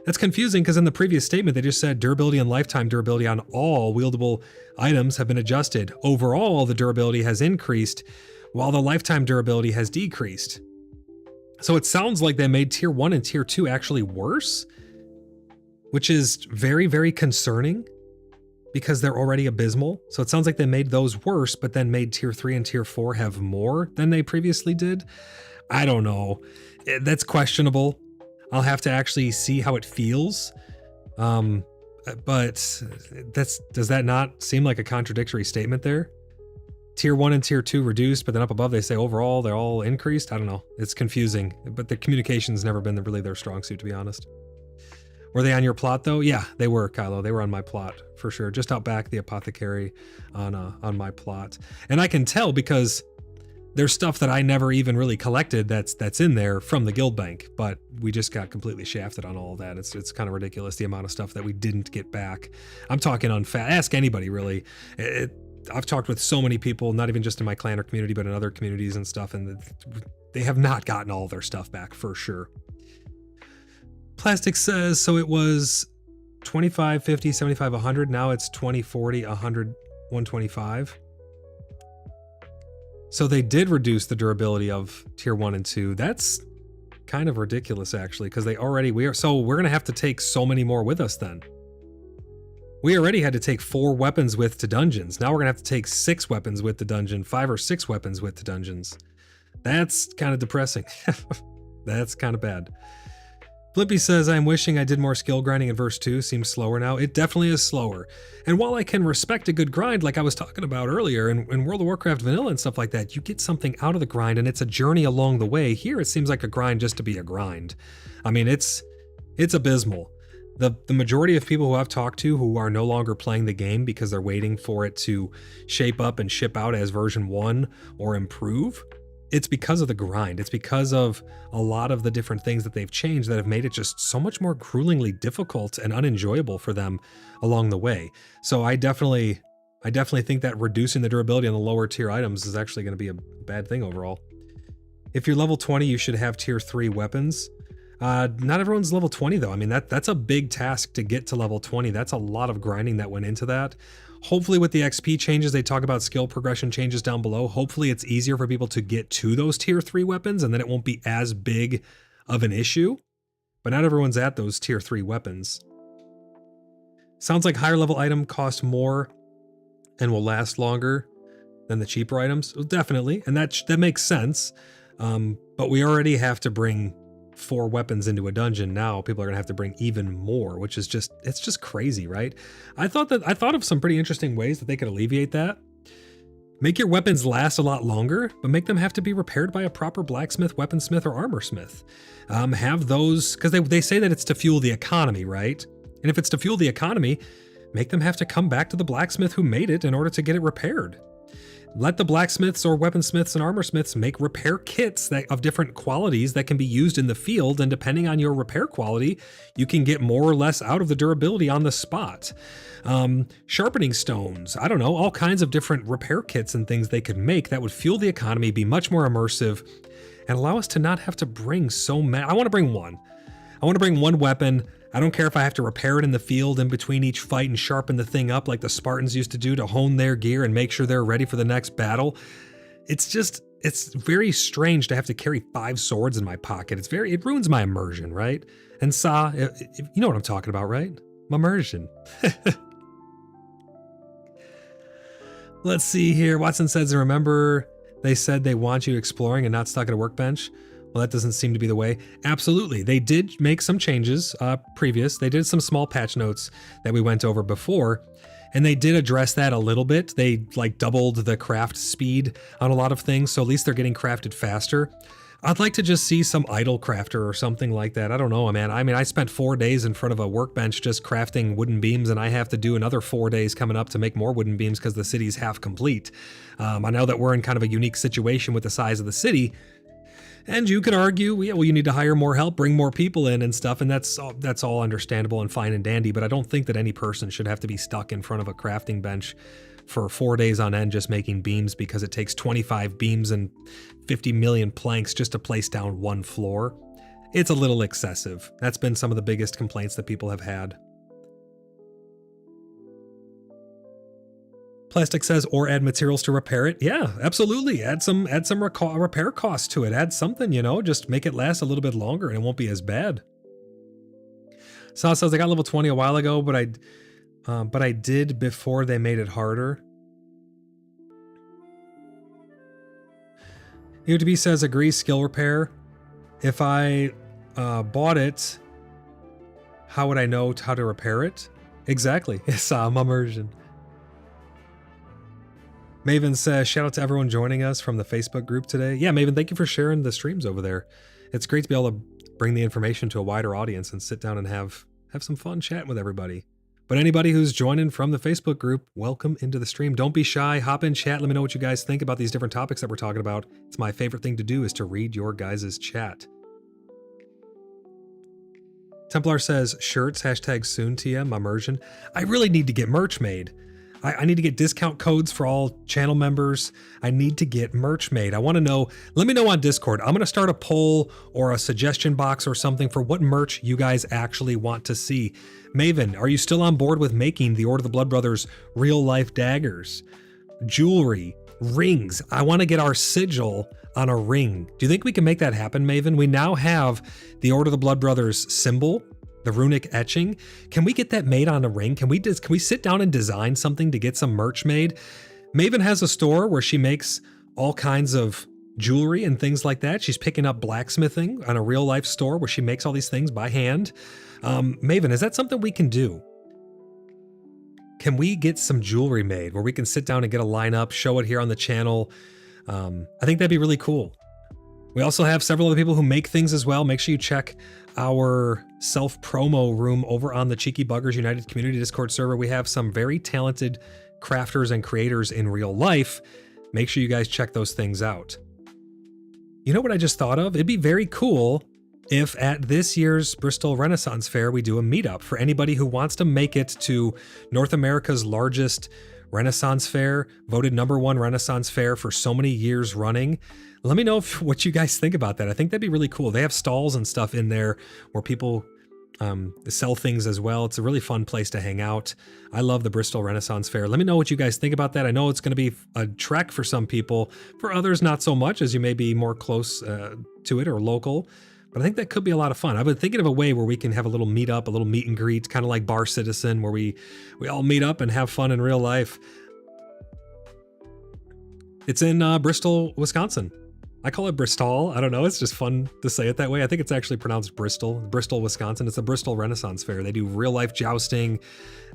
That's confusing because in the previous statement, they just said durability and lifetime durability on all wieldable items have been adjusted. Overall, the durability has increased while the lifetime durability has decreased. So it sounds like they made tier 1 and tier 2 actually worse, which is very, very concerning because they're already abysmal. So it sounds like they made those worse, but then made tier 3 and tier 4 have more than they previously did. I don't know. That's questionable. I'll have to actually see how it feels. But does that not seem like a contradictory statement there? Tier 1 and tier 2 reduced, but then up above they say overall they're all increased. I don't know. It's confusing, but the communication's never been really their strong suit, to be honest. Were they on your plot though? Yeah, they were, Kylo. They were on my plot for sure. Just out back the apothecary on my plot. And I can tell because there's stuff that I never even really collected that's in there from the guild bank, but we just got completely shafted on all of that. It's kind of ridiculous the amount of stuff that we didn't get back. I'm talking ask anybody really. I've talked with so many people, not even just in my clan or community, but in other communities and stuff, and they have not gotten all their stuff back for sure. Plastic says, so it was 25, 50, 75, 100. Now it's 20, 40, 100, 125. So they did reduce the durability of tier 1 and 2. That's kind of ridiculous actually, because we're going to have to take so many more with us then. We already had to take 4 weapons with to dungeons. Now we're going to have to take 6 weapons with to dungeon, 5 or 6 weapons with to dungeons. That's kind of depressing. That's kind of bad. Flippy says, I'm wishing I did more skill grinding in verse 2. Seems slower now. It definitely is slower. And while I can respect a good grind, like I was talking about earlier in World of Warcraft Vanilla and stuff like that, you get something out of the grind and it's a journey along the way. Here it seems like a grind just to be a grind. I mean, it's abysmal. The majority of people who I've talked to who are no longer playing the game because they're waiting for it to shape up and ship out as version 1 or improve, it's because of the grind. It's because of a lot of the different things that they've changed that have made it just so much more gruelingly difficult and unenjoyable for them along the way. So I definitely think that reducing the durability on the lower tier items is actually going to be a bad thing overall. If you're level 20, you should have tier 3 weapons. Not everyone's level 20 though. I mean, that's a big task to get to level 20. That's a lot of grinding that went into that. Hopefully with the XP changes, they talk about skill progression changes down below. Hopefully it's easier for people to get to those tier 3 weapons and then it won't be as big of an issue. But not everyone's at those tier 3 weapons. Sounds like higher level item cost more and will last longer than the cheaper items. Well, definitely, and that makes sense. But we already have to bring 4 weapons into a dungeon. Now people are gonna have to bring even more, which is it's just crazy, right? I thought of some pretty interesting ways that they could alleviate that. Make your weapons last a lot longer, but make them have to be repaired by a proper blacksmith, weaponsmith, or armor smith. Have those, because they say that it's to fuel the economy, right? And if it's to fuel the economy, make them have to come back to the blacksmith who made it in order to get it repaired. Let the blacksmiths or weaponsmiths and armor smiths make repair kits of different qualities that can be used in the field, and depending on your repair quality, you can get more or less out of the durability on the spot. Sharpening stones, I don't know, all kinds of different repair kits and things they could make that would fuel the economy, be much more immersive, and allow us to not have to bring so many. I want to bring one. I want to bring one weapon. I don't care if I have to repair it in the field in between each fight and sharpen the thing up like the Spartans used to do to hone their gear and make sure they're ready for the next battle. It's very strange to have to carry 5 swords in my pocket. It ruins my immersion, right? And you know what I'm talking about, right? My immersion. Let's see here. Watson says, remember they said they want you exploring and not stuck at a workbench? Well, that doesn't seem to be the way. Absolutely. They did make some changes previous. They did some small patch notes that we went over before, and they did address that a little bit. They doubled the craft speed on a lot of things, so at least they're getting crafted faster. I'd like to just see some idle crafter or something like that. I don't know, man. I mean, I spent 4 days in front of a workbench just crafting wooden beams, and I have to do another 4 days coming up to make more wooden beams because the city's half complete. I know that we're in kind of a unique situation with the size of the city, and you could argue, yeah, well, you need to hire more help, bring more people in and stuff, and that's all understandable and fine and dandy, but I don't think that any person should have to be stuck in front of a crafting bench for 4 days on end just making beams because it takes 25 beams and 50 million planks just to place down one floor. It's a little excessive. That's been some of the biggest complaints that people have had. Plastic says, or add materials to repair it. Yeah, absolutely. Add some repair costs to it. Add something, just make it last a little bit longer and it won't be as bad. Sal says, I got level 20 a while ago, but I did before they made it harder. UTB says, agree, skill repair. If I bought it, how would I know how to repair it? Exactly. It's immersion. Maven says, shout out to everyone joining us from the Facebook group today. Yeah, Maven, thank you for sharing the streams over there. It's great to be able to bring the information to a wider audience and sit down and have some fun chatting with everybody. But anybody who's joining from the Facebook group, welcome into the stream. Don't be shy. Hop in chat. Let me know what you guys think about these different topics that we're talking about. It's my favorite thing to do is to read your guys' chat. Templar says, shirts, hashtag soon TM, immersion. I really need to get merch made. I need to get discount codes for all channel members. I need to get merch made. I want to know, let me know on Discord. I'm going to start a poll or a suggestion box or something for what merch you guys actually want to see. Maven, are you still on board with making the Order of the Blood Brothers real life daggers? Jewelry, rings. I want to get our sigil on a ring. Do you think we can make that happen, Maven? We now have the Order of the Blood Brothers symbol, the runic etching. Can we get that made on a ring? Can we sit down and design something to get some merch made? Maven has a store where she makes all kinds of jewelry and things like that. She's picking up blacksmithing on a real life store where she makes all these things by hand. Maven, is that something we can do? Can we get some jewelry made where we can sit down and get a lineup, show it here on the channel? I think that'd be really cool. We also have several other people who make things as well. Make sure you check our self-promo room over on the Cheeky Buggers United Community Discord server. We have some very talented crafters and creators in real life. Make sure you guys check those things out. You know what I just thought of? It'd be very cool if at this year's Bristol Renaissance Fair, we do a meetup for anybody who wants to make it to North America's largest Renaissance Fair, voted #1 Renaissance Fair for so many years running. Let me know what you guys think about that. I think that'd be really cool. They have stalls and stuff in there where people sell things as well. It's a really fun place to hang out. I love the Bristol Renaissance Fair. Let me know what you guys think about that. I know it's going to be a trek for some people. For others, not so much, as you may be more close to it or local. But I think that could be a lot of fun. I've been thinking of a way where we can have a little meetup, a little meet and greet, kind of like Bar Citizen, where we all meet up and have fun in real life. It's in Bristol, Wisconsin. I call it Bristol. I don't know. It's just fun to say it that way. I think it's actually pronounced Bristol, Wisconsin. It's the Bristol Renaissance Fair. They do real life jousting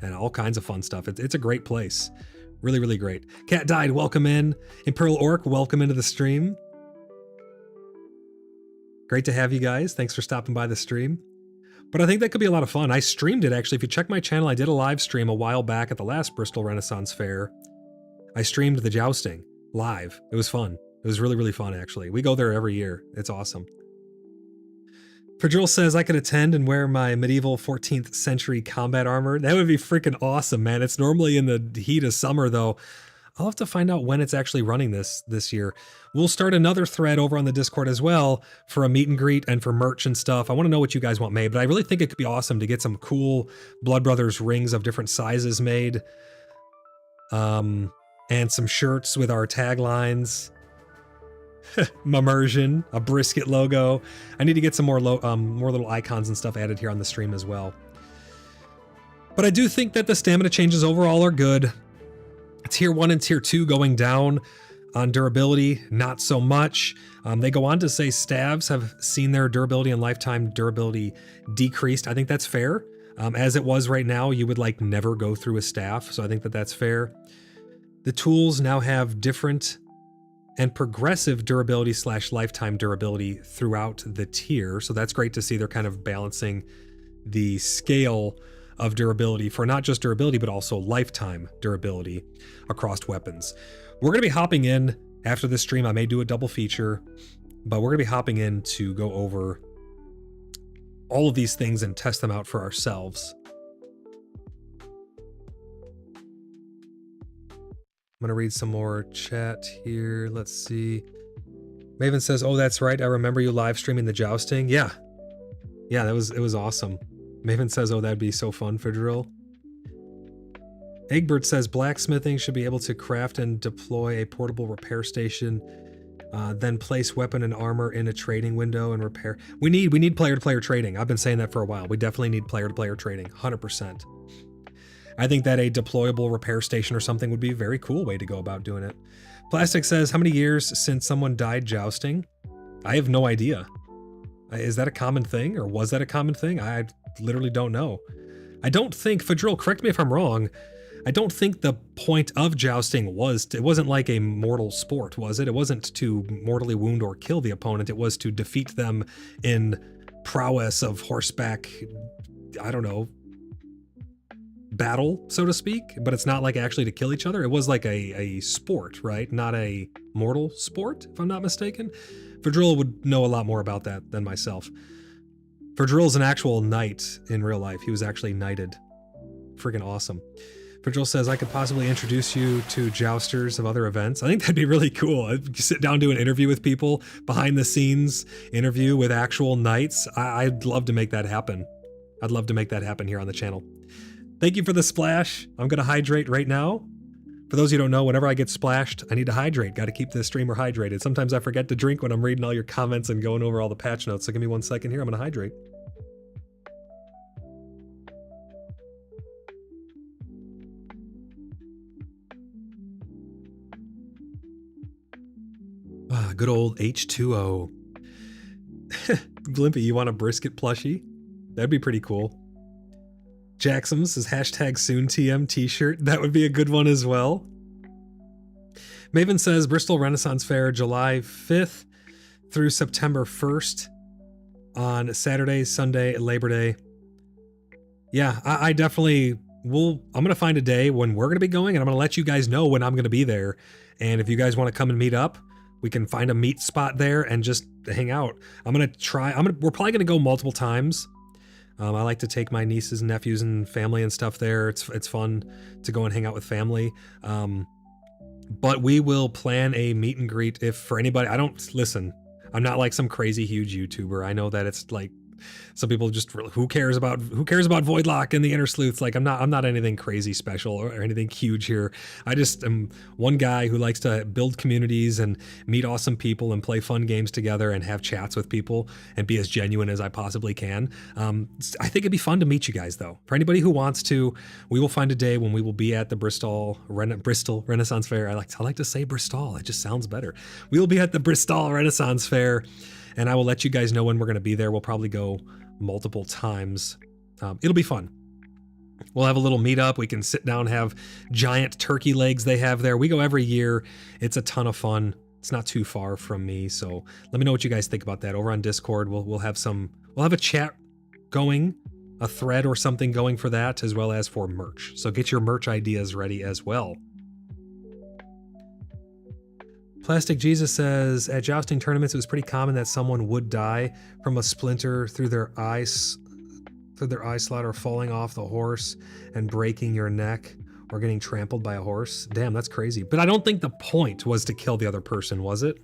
and all kinds of fun stuff. It's a great place. Really, really great. Cat Died, welcome in. Imperial Orc, welcome into the stream. Great to have you guys. Thanks for stopping by the stream. But I think that could be a lot of fun. I streamed it actually. If you check my channel, I did a live stream a while back at the last Bristol Renaissance Fair. I streamed the jousting live. It was fun. It was really, really fun, actually. We go there every year. It's awesome. Perdril says, I could attend and wear my medieval 14th century combat armor. That would be freaking awesome, man. It's normally in the heat of summer, though. I'll have to find out when it's actually running this year. We'll start another thread over on the Discord as well for a meet and greet and for merch and stuff. I want to know what you guys want made, but I really think it could be awesome to get some cool Blood Brothers rings of different sizes made. And some shirts with our taglines. Immersion, a brisket logo. I need to get some more little icons and stuff added here on the stream as well. But I do think that the stamina changes overall are good. Tier 1 and Tier 2 going down on durability, not so much. They go on to say staves have seen their durability and lifetime durability decreased. I think that's fair. As it was right now, you would like never go through a staff, so I think that that's fair. The tools now have different and progressive durability / lifetime durability throughout the tier. So that's great to see. They're kind of balancing the scale of durability for not just durability, but also lifetime durability across weapons. We're going to be hopping in after this stream. I may do a double feature, but we're going to be hopping in to go over all of these things and test them out for ourselves. I'm gonna read some more chat here. Let's see. Maven says, "Oh, that's right. I remember you live streaming the jousting." Yeah, it was awesome. Maven says, "Oh, that'd be so fun for drill." Egbert says, "Blacksmithing should be able to craft and deploy a portable repair station, then place weapon and armor in a trading window and repair." We need player-to-player trading. I've been saying that for a while. We definitely need player-to-player trading, 100%. I think that a deployable repair station or something would be a very cool way to go about doing it. Plastic says, "How many years since someone died jousting?" I have no idea. Is that a common thing, or was that a common thing? I literally don't know. I don't think, Fadril, correct me if I'm wrong, I don't think the point of jousting it wasn't like a mortal sport, was it? It wasn't to mortally wound or kill the opponent. It was to defeat them in prowess of horseback, I don't know, battle, so to speak, but it's not like actually to kill each other. It was like a sport, right? Not a mortal sport, if I'm not mistaken. Fadril would know a lot more about that than myself. Fadril's an actual knight in real life. He was actually knighted. Freaking awesome. Fadril says, "I could possibly introduce you to jousters of other events." I think that'd be really cool. I'd sit down, do an interview with people, behind the scenes interview with actual knights. I'd love to make that happen. I'd love to make that happen here on the channel. Thank you for the splash. I'm going to hydrate right now. For those of you who don't know, whenever I get splashed, I need to hydrate. Got to keep the streamer hydrated. Sometimes I forget to drink when I'm reading all your comments and going over all the patch notes. So give me 1 second here. I'm going to hydrate. Ah, good old H2O. Glimpy, you want a brisket plushie? That'd be pretty cool. Jackson says #SoonTM t-shirt. That would be a good one as well. Maven says Bristol Renaissance Fair, July 5th through September 1st on Saturday, Sunday, Labor Day. Yeah, I definitely will. I'm going to find a day when we're going to be going, and I'm going to let you guys know when I'm going to be there. And if you guys want to come and meet up, we can find a meet spot there and just hang out. We're probably going to go multiple times. I like to take my nieces and nephews and family and stuff there. It's fun to go and hang out with family. But we will plan a meet and greet if for anybody. Listen, I'm not like some crazy huge YouTuber. I know that it's like some people just, who cares about Voidlock and the Inner Sleuths? Like I'm not anything crazy special or anything huge here. I just am one guy who likes to build communities and meet awesome people and play fun games together and have chats with people and be as genuine as I possibly can. I think it'd be fun to meet you guys though. For anybody who wants to, we will find a day when we will be at the Bristol Renaissance Fair. I like to say Bristol. It just sounds better. We will be at the Bristol Renaissance Fair. And I will let you guys know when we're going to be there. We'll probably go multiple times. It'll be fun. We'll have a little meetup. We can sit down, have giant turkey legs they have there. We go every year. It's a ton of fun. It's not too far from me. So let me know what you guys think about that over on Discord. We'll have a chat going, a thread or something going for that, as well as for merch. So get your merch ideas ready as well. Plastic Jesus says, at jousting tournaments, it was pretty common that someone would die from a splinter through their eye slot or falling off the horse and breaking your neck or getting trampled by a horse. Damn, that's crazy. But I don't think the point was to kill the other person, was it?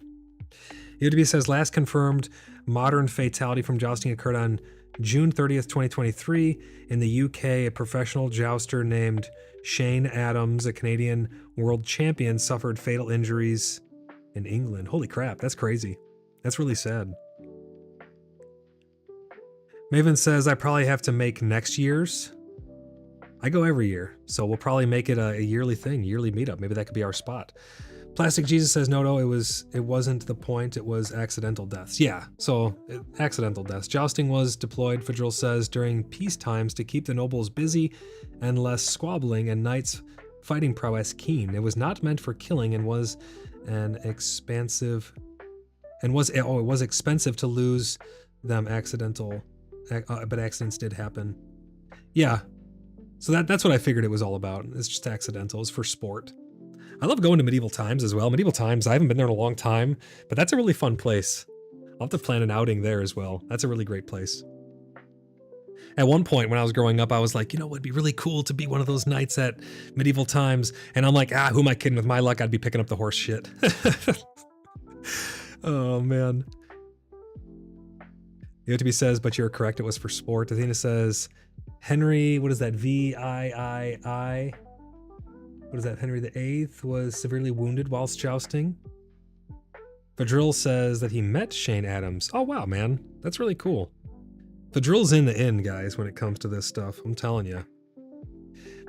UDB says, last confirmed modern fatality from jousting occurred on June 30th, 2023. In the UK, a professional jouster named Shane Adams, a Canadian world champion, suffered fatal injuries in England. Holy crap, that's crazy. That's really sad. Maven says, I probably have to make next year's. I go every year, so we'll probably make it a yearly thing, yearly meetup. Maybe that could be our spot. Plastic Jesus says, no, it wasn't the point. It was accidental deaths. Yeah, so accidental deaths. Jousting was deployed, Fadril says, during peace times to keep the nobles busy and less squabbling and knights fighting prowess keen. It was not meant for killing and was expensive to lose them but accidents did happen. Yeah, so that's what I figured it was all about. It's just accidental. It's for sport. I love going to Medieval Times as well. Medieval Times, I haven't been there in a long time, but that's a really fun place. I'll have to plan an outing there as well. That's a really great place. At one point when I was growing up, I was like, you know, it'd be really cool to be one of those knights at medieval times. And I'm like, who am I kidding? With my luck, I'd be picking up the horse shit. Oh, man. UTB says, but you're correct. It was for sport. Athena says, Henry, what is that? VIII. What is that? Henry VIII was severely wounded whilst jousting. Fadril says that he met Shane Adams. Oh, wow, man. That's really cool. Fadril's in the inn, guys, when it comes to this stuff. I'm telling you.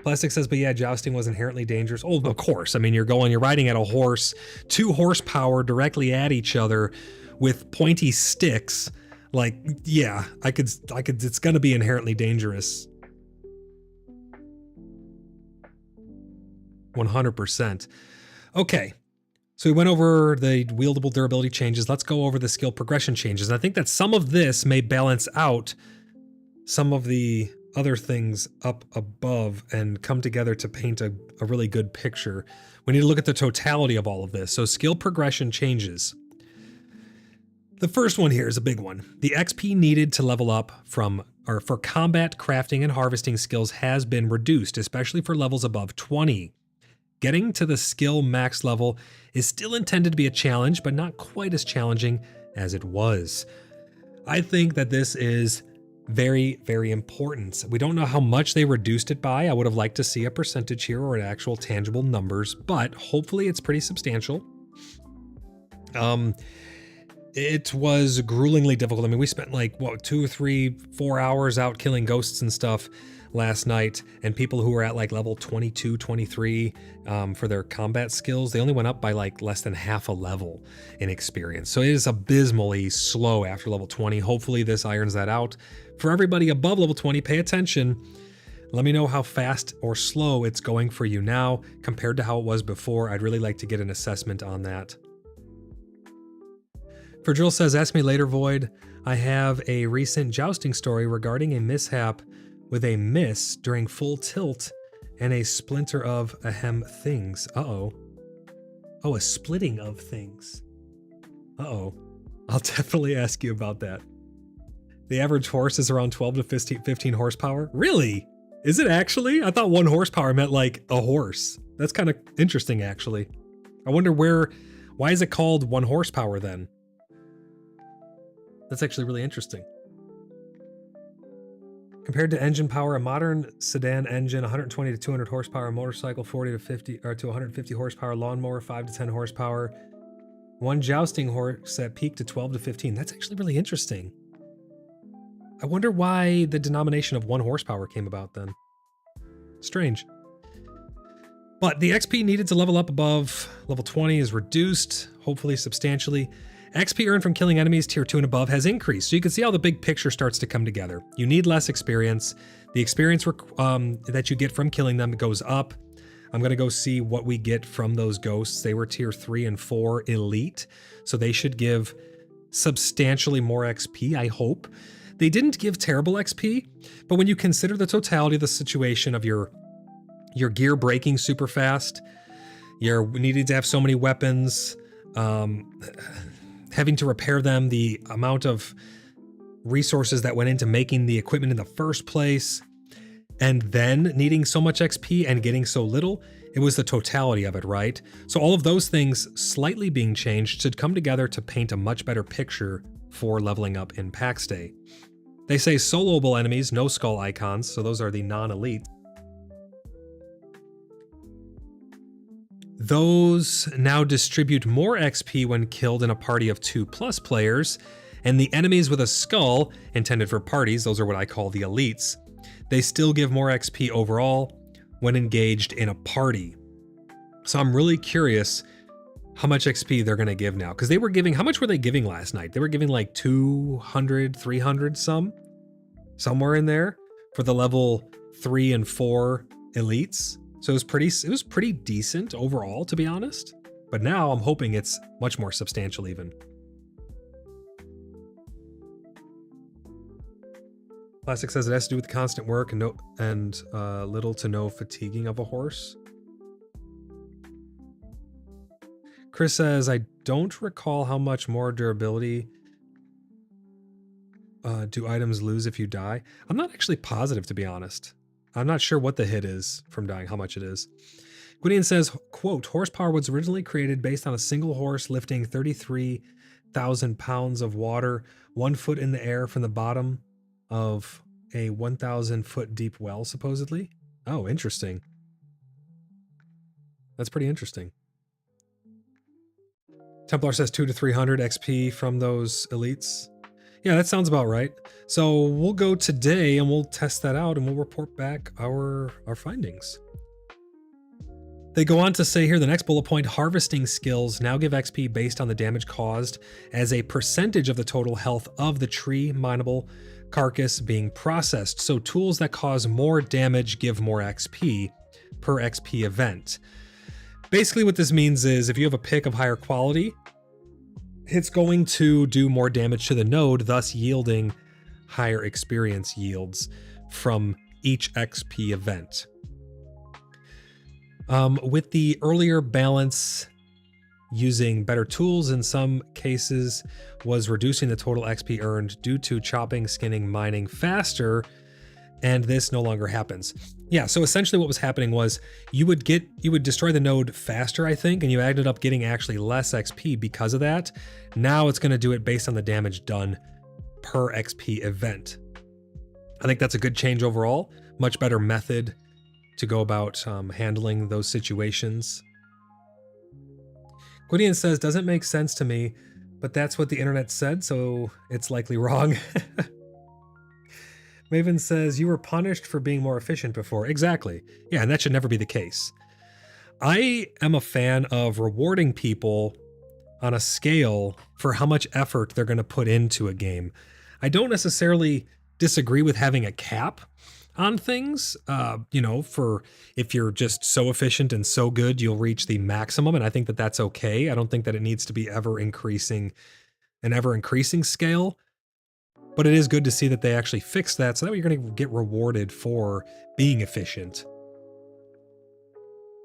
Plastic says, but yeah, jousting was inherently dangerous. Oh, of course. I mean, you're riding at a horse, 2 horsepower directly at each other with pointy sticks. Like, yeah, I could, it's going to be inherently dangerous. 100%. Okay. So we went over the wieldable durability changes. Let's go over the skill progression changes. And I think that some of this may balance out some of the other things up above and come together to paint a really good picture. We need to look at the totality of all of this. So skill progression changes. The first one here is a big one. The XP needed to level up for combat, crafting, and harvesting skills has been reduced, especially for levels above 20. Getting to the skill max level is still intended to be a challenge, but not quite as challenging as it was. I think that this is very, very important. We don't know how much they reduced it by. I would have liked to see a percentage here or an actual tangible numbers, but hopefully it's pretty substantial. It was gruelingly difficult. I mean, we spent like, 2, 3, 4 hours out killing ghosts and stuff last night, and people who were at like level 22, 23 for their combat skills, they only went up by like less than half a level in experience. So it is abysmally slow after level 20. Hopefully this irons that out. For everybody above level 20, pay attention. Let me know how fast or slow it's going for you now compared to how it was before. I'd really like to get an assessment on that. Virgil says, ask me later, Void. I have a recent jousting story regarding a mishap with a miss during full tilt and a splinter of ahem things. Uh-oh. Oh, a splitting of things. Uh-oh. I'll definitely ask you about that. The average horse is around 12 to 15 horsepower. Really? Is it actually? I thought 1 horsepower meant like a horse. That's kind of interesting, actually. I wonder why is it called 1 horsepower then? That's actually really interesting. Compared to engine power, a modern sedan engine, 120 to 200 horsepower, motorcycle, 40 to 50 or to 150 horsepower, lawnmower, 5 to 10 horsepower. 1 jousting horse at peak to 12 to 15. That's actually really interesting. I wonder why the denomination of 1 horsepower came about then. Strange. But the XP needed to level up above level 20 is reduced, hopefully substantially. XP earned from killing enemies tier 2 and above has increased, so you can see how the big picture starts to come together. You need less experience. The experience that you get from killing them goes up. I'm going to go see what we get from those ghosts. They were tier 3 and 4 elite, so they should give substantially more XP, I hope. They didn't give terrible XP, but when you consider the totality of the situation of your gear breaking super fast, you're needing to have so many weapons, having to repair them, the amount of resources that went into making the equipment in the first place, and then needing so much XP and getting so little, it was the totality of it, right? So all of those things slightly being changed should come together to paint a much better picture for leveling up in PAX Day. They say soloable enemies, no skull icons, so those are the non-elite. Those now distribute more XP when killed in a party of 2+ players, and the enemies with a skull, intended for parties, those are what I call the elites, they still give more XP overall when engaged in a party. So I'm really curious how much XP they're going to give now, because they were giving, how much were they giving last night? They were giving like 200, 300 somewhere in there for the level 3 and 4 elites. So it was pretty decent overall, to be honest. But now I'm hoping it's much more substantial even. Plastic says it has to do with the constant work and little to no fatiguing of a horse. Chris says, I don't recall how much more durability. do items lose if you die? I'm not actually positive, to be honest. I'm not sure what the hit is from dying, how much it is. Gwydion says, quote, horsepower was originally created based on a single horse lifting 33,000 pounds of water 1 foot in the air from the bottom of a 1,000 foot deep well, supposedly. Oh, interesting. That's pretty interesting. Templar says 200 to 300 XP from those elites. Yeah, that sounds about right. So we'll go today and we'll test that out and we'll report back our findings. They go on to say here, the next bullet point, harvesting skills now give XP based on the damage caused as a percentage of the total health of the tree mineable carcass being processed. So tools that cause more damage give more XP per XP event. Basically what this means is if you have a pick of higher quality, it's going to do more damage to the node, thus yielding higher experience yields from each XP event. With the earlier balance, using better tools in some cases was reducing the total XP earned due to chopping, skinning, mining faster, and this no longer happens. Yeah, so essentially what was happening was you would destroy the node faster, I think, and you ended up getting actually less XP because of that. Now it's going to do it based on the damage done per XP event. I think that's a good change overall. Much better method to go about handling those situations. Gwydion says, doesn't make sense to me, but that's what the internet said, so it's likely wrong. Maven says, you were punished for being more efficient before. Exactly. Yeah, and that should never be the case. I am a fan of rewarding people on a scale for how much effort they're going to put into a game. I don't necessarily disagree with having a cap on things, for if you're just so efficient and so good, you'll reach the maximum. And I think that that's okay. I don't think that it needs to be an ever increasing scale. But it is good to see that they actually fixed that, so that way you're going to get rewarded for being efficient.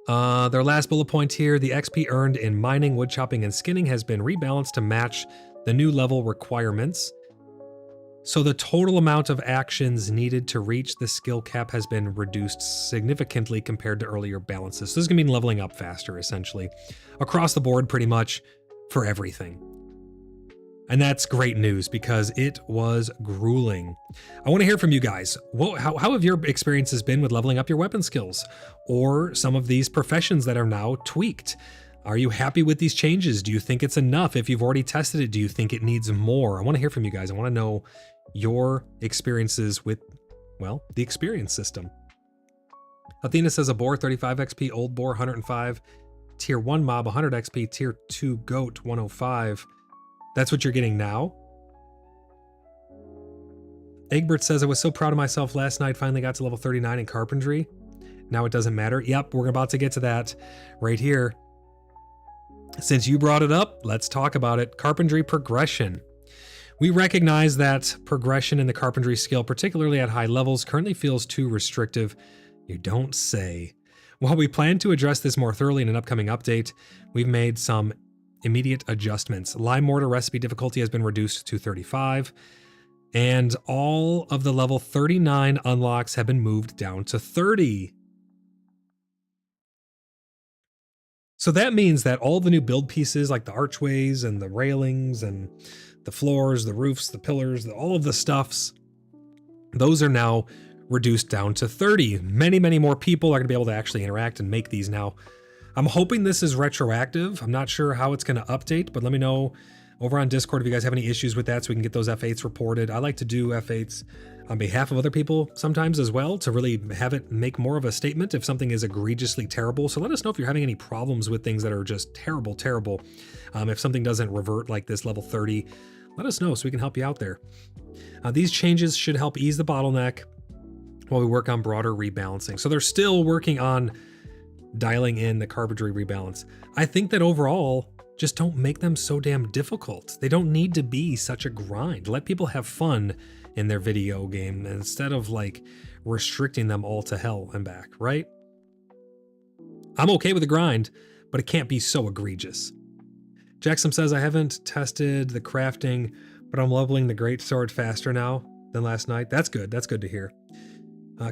Their last bullet point here, the XP earned in mining, wood chopping, and skinning has been rebalanced to match the new level requirements. So the total amount of actions needed to reach the skill cap has been reduced significantly compared to earlier balances. So this is going to mean leveling up faster, essentially, across the board pretty much for everything. And that's great news because it was grueling. I want to hear from you guys. How have your experiences been with leveling up your weapon skills or some of these professions that are now tweaked? Are you happy with these changes? Do you think it's enough? If you've already tested it, do you think it needs more? I want to hear from you guys. I want to know your experiences with, well, the experience system. Athena says a boar 35 XP, old boar 105, tier 1 mob 100 XP, tier 2 goat 105. That's what you're getting now. Egbert says, I was so proud of myself last night, finally got to level 39 in carpentry. Now it doesn't matter. Yep, we're about to get to that right here. Since you brought it up, let's talk about it. Carpentry progression. We recognize that progression in the carpentry skill, particularly at high levels, currently feels too restrictive. You don't say. While we plan to address this more thoroughly in an upcoming update, we've made some immediate adjustments. Lime mortar recipe difficulty has been reduced to 35, and all of the level 39 unlocks have been moved down to 30. So that means that all the new build pieces like the archways and the railings and the floors, the roofs, the pillars, all of the stuffs, those are now reduced down to 30. Many, many more people are going to be able to actually interact and make these now. I'm hoping this is retroactive. I'm not sure how it's going to update, but let me know over on Discord if you guys have any issues with that so we can get those F8s reported. I like to do F8s on behalf of other people sometimes as well to really have it make more of a statement if something is egregiously terrible. So let us know if you're having any problems with things that are just terrible, terrible. If something doesn't revert like this level 30, let us know so we can help you out there. These changes should help ease the bottleneck while we work on broader rebalancing. So they're still working on dialing in the carpentry rebalance. I think that overall, just don't make them so damn difficult. They don't need to be such a grind. Let people have fun in their video game instead of like restricting them all to hell and back, right? I'm okay with the grind, but it can't be so egregious. Jackson says, I haven't tested the crafting but I'm leveling the great sword faster now than last night. That's good. That's good to hear.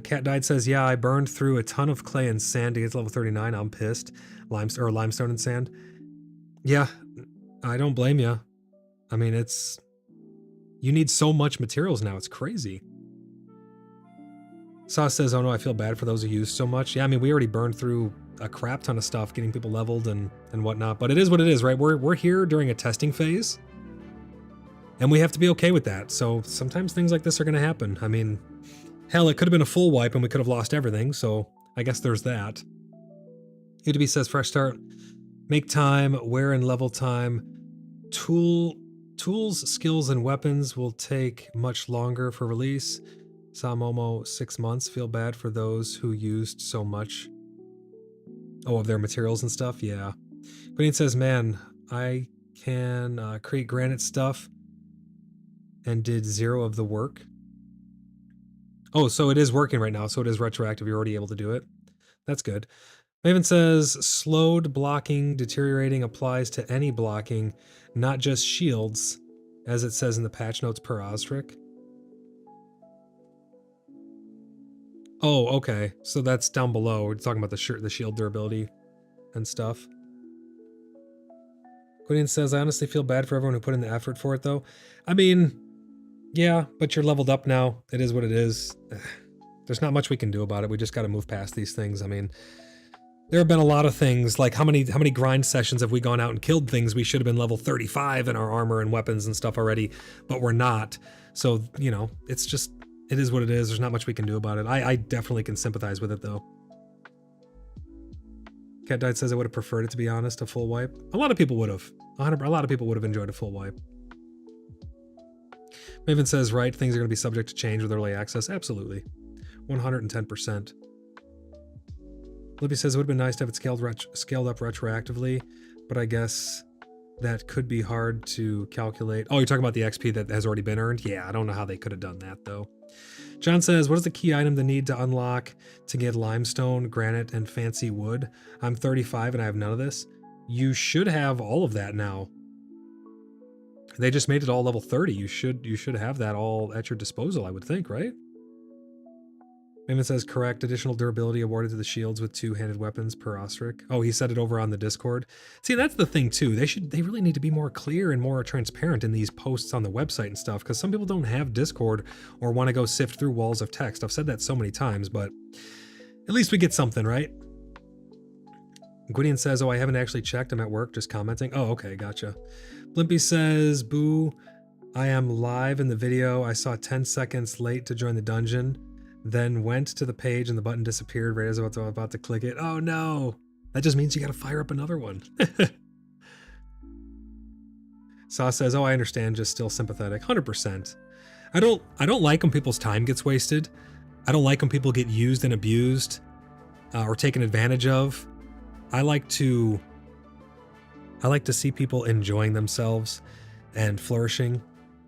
Cat Died says, yeah, I burned through a ton of clay and sand to get to level 39. I'm pissed. Limestone and sand. Yeah, I don't blame you. I mean, you need so much materials now. It's crazy. Sauce says, oh no, I feel bad for those who use so much. Yeah, I mean, we already burned through a crap ton of stuff getting people leveled and whatnot, but it is what it is, right? We're here during a testing phase and we have to be okay with that. So sometimes things like this are going to happen. I mean, hell, it could have been a full wipe and we could have lost everything. So I guess there's that. UDB says, fresh start, make time, wear and level time, tools, skills, and weapons will take much longer for release. Samomo, 6 months. Feel bad for those who used so much. Oh, of their materials and stuff? Yeah. Queen says, man, I can create granite stuff and did 0 of the work. Oh, so it is working right now. So it is retroactive. You're already able to do it. That's good. Maven says, slowed blocking deteriorating applies to any blocking, not just shields, as it says in the patch notes per Ostric. Oh, okay. So that's down below. We're talking about the shield durability and stuff. Quinn says, I honestly feel bad for everyone who put in the effort for it, though. I mean, yeah, but you're leveled up now. It is what it is. There's not much we can do about it. We just got to move past these things. I mean, there have been a lot of things, like how many grind sessions have we gone out and killed things we should have been level 35 in our armor and weapons and stuff already, but we're not. So, you know, it's just, it is what it is. There's not much we can do about it. I definitely can sympathize with it, though. Cat Died says I would have preferred it, to be honest, a full wipe. A lot of people would have. A lot of people would have enjoyed a full wipe. Maven says, right, things are going to be subject to change with early access. Absolutely. 110%. Libby says it would have been nice to have it scaled up retroactively, but I guess that could be hard to calculate. Oh, you're talking about the XP that has already been earned? Yeah, I don't know how they could have done that, though. John says, what is the key item they need to unlock to get limestone, granite, and fancy wood? I'm 35 and I have none of this. You should have all of that now. They just made it all level 30. You should have that all at your disposal, I would think, right? Maven says, correct. Additional durability awarded to the shields with 2-handed weapons per Ostric. Oh, he said it over on the Discord. See, that's the thing too. They really need to be more clear and more transparent in these posts on the website and stuff, because some people don't have Discord or want to go sift through walls of text. I've said that so many times, but at least we get something, right? Gwydion says, oh, I haven't actually checked. I'm at work, just commenting. Oh, okay, gotcha. Blimpy says, boo, I am live in the video. I saw 10 seconds late to join the dungeon. Then went to the page and the button disappeared right as I was about to click it. Oh no, that just means you got to fire up another one. Saw says, oh, I understand, just still sympathetic. 100%. I don't like when people's time gets wasted. I don't like when people get used and abused or taken advantage of. I like to see people enjoying themselves and flourishing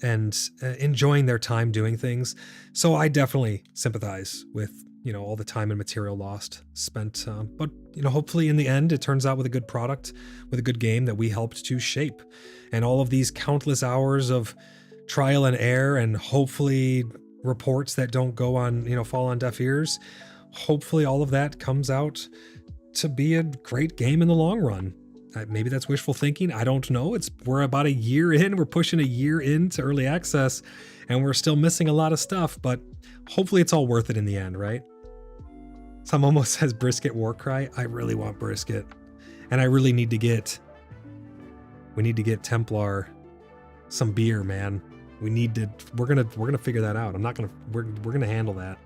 and enjoying their time doing things. So I definitely sympathize with, you know, all the time and material lost, spent. But, you know, hopefully in the end, it turns out with a good product, with a good game that we helped to shape. And all of these countless hours of trial and error and hopefully reports that don't go on, you know, fall on deaf ears. Hopefully all of that comes out to be a great game in the long run. Maybe that's wishful thinking. I don't know. We're about a year in. We're pushing a year into early access and we're still missing a lot of stuff, but hopefully it's all worth it in the end, right? Some almost says brisket war cry. I really want brisket. And I really need to get Templar some beer, man. We're gonna figure that out. We're gonna handle that.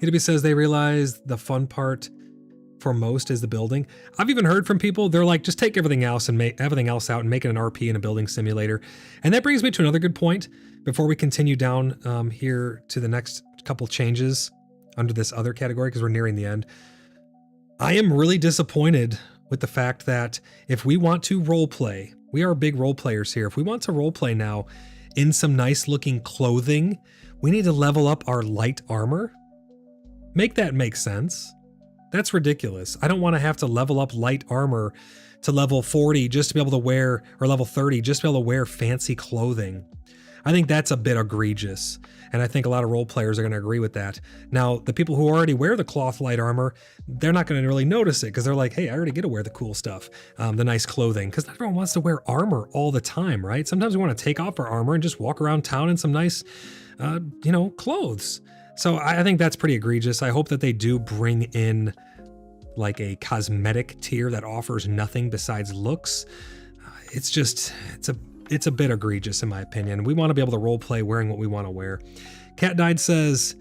EW says they realize the fun part for most is the building. I've even heard from people, they're like, just take everything else and make everything else out and make it an RP and a building simulator. And that brings me to another good point before we continue down here to the next couple changes under this other category, because we're nearing the end. I am really disappointed with the fact that if we want to role play, we are big role players here. If we want to role play now in some nice looking clothing, we need to level up our light armor. Make that make sense. That's ridiculous. I don't want to have to level up light armor to level 40 just to be able to wear, or level 30 just to be able to wear fancy clothing. I think that's a bit egregious, and I think a lot of role players are going to agree with that. Now, the people who already wear the cloth light armor, they're not going to really notice it because they're like, hey, I already get to wear the cool stuff, the nice clothing, because not everyone wants to wear armor all the time, right? Sometimes we want to take off our armor and just walk around town in some nice, clothes. So I think that's pretty egregious. I hope that they do bring in like a cosmetic tier that offers nothing besides looks. It's a bit egregious in my opinion. We want to be able to role play wearing what we want to wear. Cat Died says,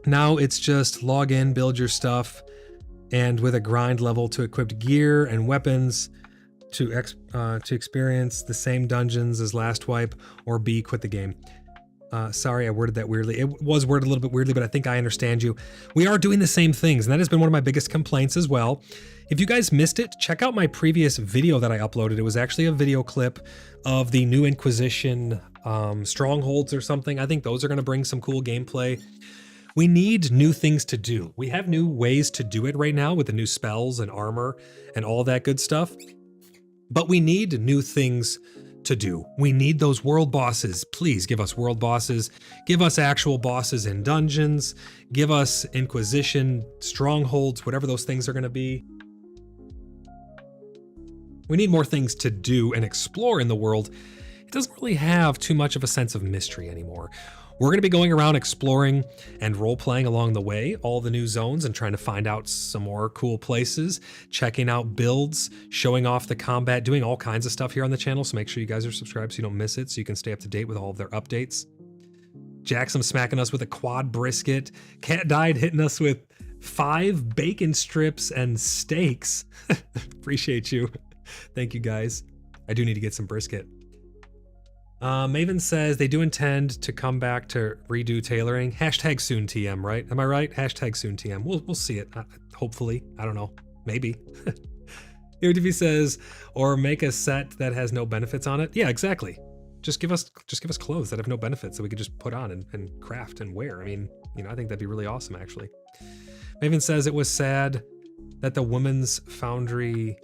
now it's just log in, build your stuff, and with a grind level to equip gear and weapons to experience the same dungeons as last wipe, or B, quit the game. Sorry, I worded that weirdly. It was worded a little bit weirdly, but I think I understand you. We are doing the same things, and that has been one of my biggest complaints as well. If you guys missed it, check out my previous video that I uploaded. It was actually a video clip of the new Inquisition strongholds or something. I think those are going to bring some cool gameplay. We need new things to do. We have new ways to do it right now with the new spells and armor and all that good stuff. But we need new things to do. We need those world bosses. Please give us world bosses. Give us actual bosses in dungeons. Give us Inquisition strongholds, whatever those things are going to be. We need more things to do and explore in the world. It doesn't really have too much of a sense of mystery anymore. We're going to be going around exploring and role-playing along the way, all the new zones, and trying to find out some more cool places, checking out builds, showing off the combat, doing all kinds of stuff here on the channel, so make sure you guys are subscribed so you don't miss it, so you can stay up to date with all of their updates. Jackson smacking us with a quad brisket. Cat Died hitting us with 5 bacon strips and steaks. Appreciate you. Thank you, guys. I do need to get some brisket. Maven says they do intend to come back to redo tailoring. Hashtag soon TM, right? Am I right? Hashtag soon TM. We'll see it. Hopefully. I don't know. Maybe. UTV says, or make a set that has no benefits on it. Yeah, exactly. Just give us clothes that have no benefits that we could just put on and craft and wear. I mean, I think that'd be really awesome, actually. Maven says it was sad that the women's foundry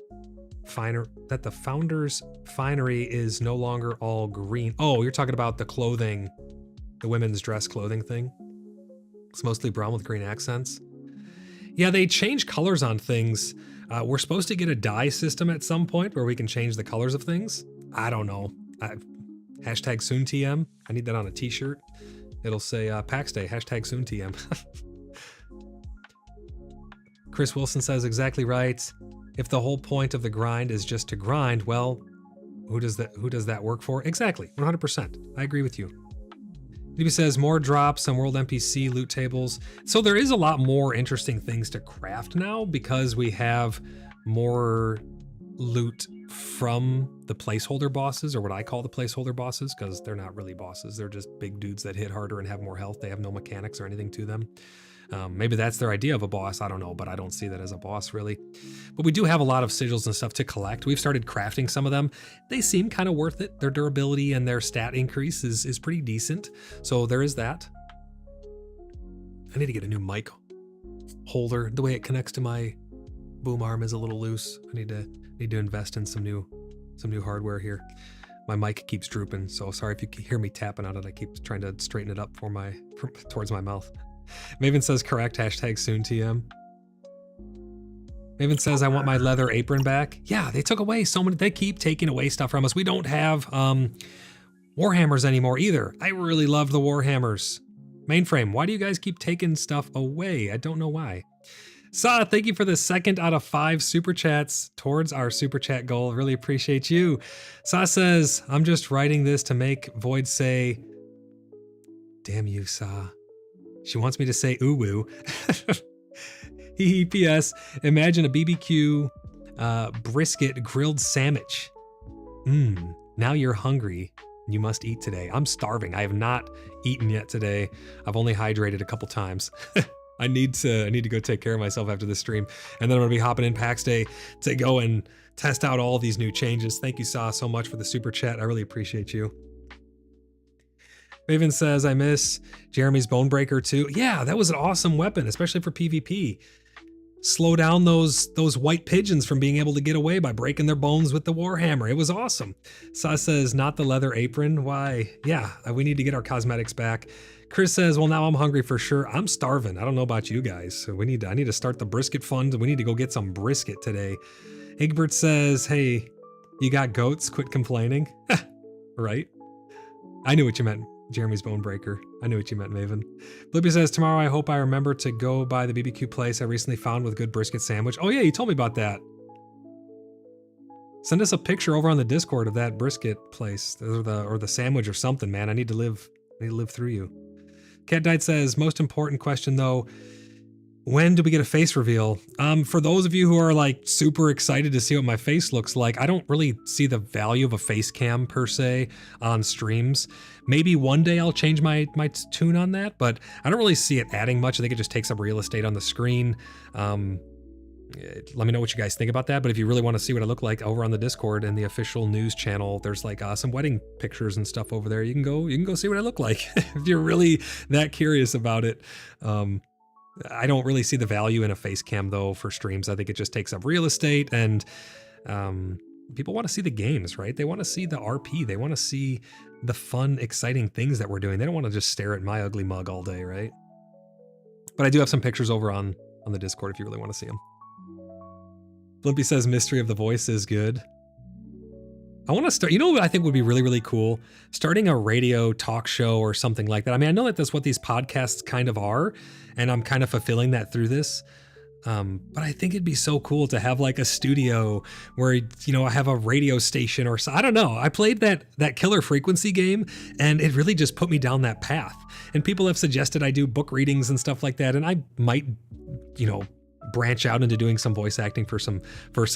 that the founder's finery is no longer all green. Oh, you're talking about the clothing, the women's dress clothing thing. It's mostly brown with green accents. Yeah, they change colors on things. We're supposed to get a dye system at some point where we can change the colors of things. I don't know. Hashtag soon TM. I need that on a t-shirt. It'll say PAX Day, hashtag soon TM. Chris Wilson says exactly right. If the whole point of the grind is just to grind, well, who does that work for? Exactly, 100%. I agree with you. DB says more drops on world NPC loot tables. So there is a lot more interesting things to craft now because we have more loot from the placeholder bosses, or what I call the placeholder bosses, because they're not really bosses. They're just big dudes that hit harder and have more health. They have no mechanics or anything to them. Maybe that's their idea of a boss. I don't know, but I don't see that as a boss really. But we do have a lot of sigils and stuff to collect. We've started crafting some of them. They seem kind of worth it. Their durability and their stat increase is pretty decent. So there is that. I need to get a new mic holder. The way it connects to my boom arm is a little loose. I need to invest in some new hardware here. My mic keeps drooping, so sorry if you can hear me tapping on it. I keep trying to straighten it up towards my mouth. Maven says correct, hashtag soon TM. Maven says I want my leather apron back. Yeah, they took away so many. They keep taking away stuff from us. We don't have Warhammers anymore either. I really love the Warhammers. Mainframe, why do you guys keep taking stuff away? I don't know why. Sa, thank you for the 2nd out of 5 super chats towards our super chat goal. Really appreciate you. Sa says, I'm just writing this to make Void say, damn you, Sa. She wants me to say ooh-woo. P.S. Imagine a BBQ brisket grilled sandwich. Now you're hungry. You must eat today. I'm starving. I have not eaten yet today. I've only hydrated a couple times. I need to go take care of myself after this stream. And then I'm gonna be hopping in PAX Day to go and test out all these new changes. Thank you, Sa, so much for the super chat. I really appreciate you. Maven says, I miss Jeremy's Bonebreaker too. Yeah, that was an awesome weapon, especially for PvP. slow down those white pigeons from being able to get away by breaking their bones with the Warhammer. It was awesome. Sa says, not the leather apron. Why? Yeah, we need to get our cosmetics back. Chris says, well, now I'm hungry for sure. I'm starving. I don't know about you guys. So I need to start the brisket fund. We need to go get some brisket today. Egbert says, hey, you got goats? Quit complaining. Right? I knew what you meant, Jeremy's Bone Breaker. I knew what you meant, Maven. Blippi says, tomorrow I hope I remember to go by the BBQ place I recently found with good brisket sandwich. Oh yeah, you told me about that. Send us a picture over on the Discord of that brisket place or the sandwich or something, man. I need to live through you. Cat Died says, most important question though, when do we get a face reveal? For those of you who are like super excited to see what my face looks like, I don't really see the value of a face cam per se on streams. Maybe one day I'll change my tune on that, but I don't really see it adding much. I think it just takes up real estate on the screen. Let me know what you guys think about that. But if you really want to see what I look like over on the Discord and the official news channel, there's like some wedding pictures and stuff over there. You can go see what I look like if you're really that curious about it. I don't really see the value in a face cam though for streams. I think it just takes up real estate, and people want to see the games, right? They want to see the RP. They want to see the fun, exciting things that we're doing. They don't want to just stare at my ugly mug all day, right? But I do have some pictures over on the Discord if you really want to see them. Blimpy says Mystery of the Voice is good. I want to start, you know what I think would be really, really cool? Starting a radio talk show or something like that. I mean, I know that that's what these podcasts kind of are, and I'm kind of fulfilling that through this. But I think it'd be so cool to have like a studio where, you know, I have a radio station or so. I don't know. I played that Killer Frequency game, and it really just put me down that path. And people have suggested I do book readings and stuff like that. And I might, you know, branch out into doing some voice acting for some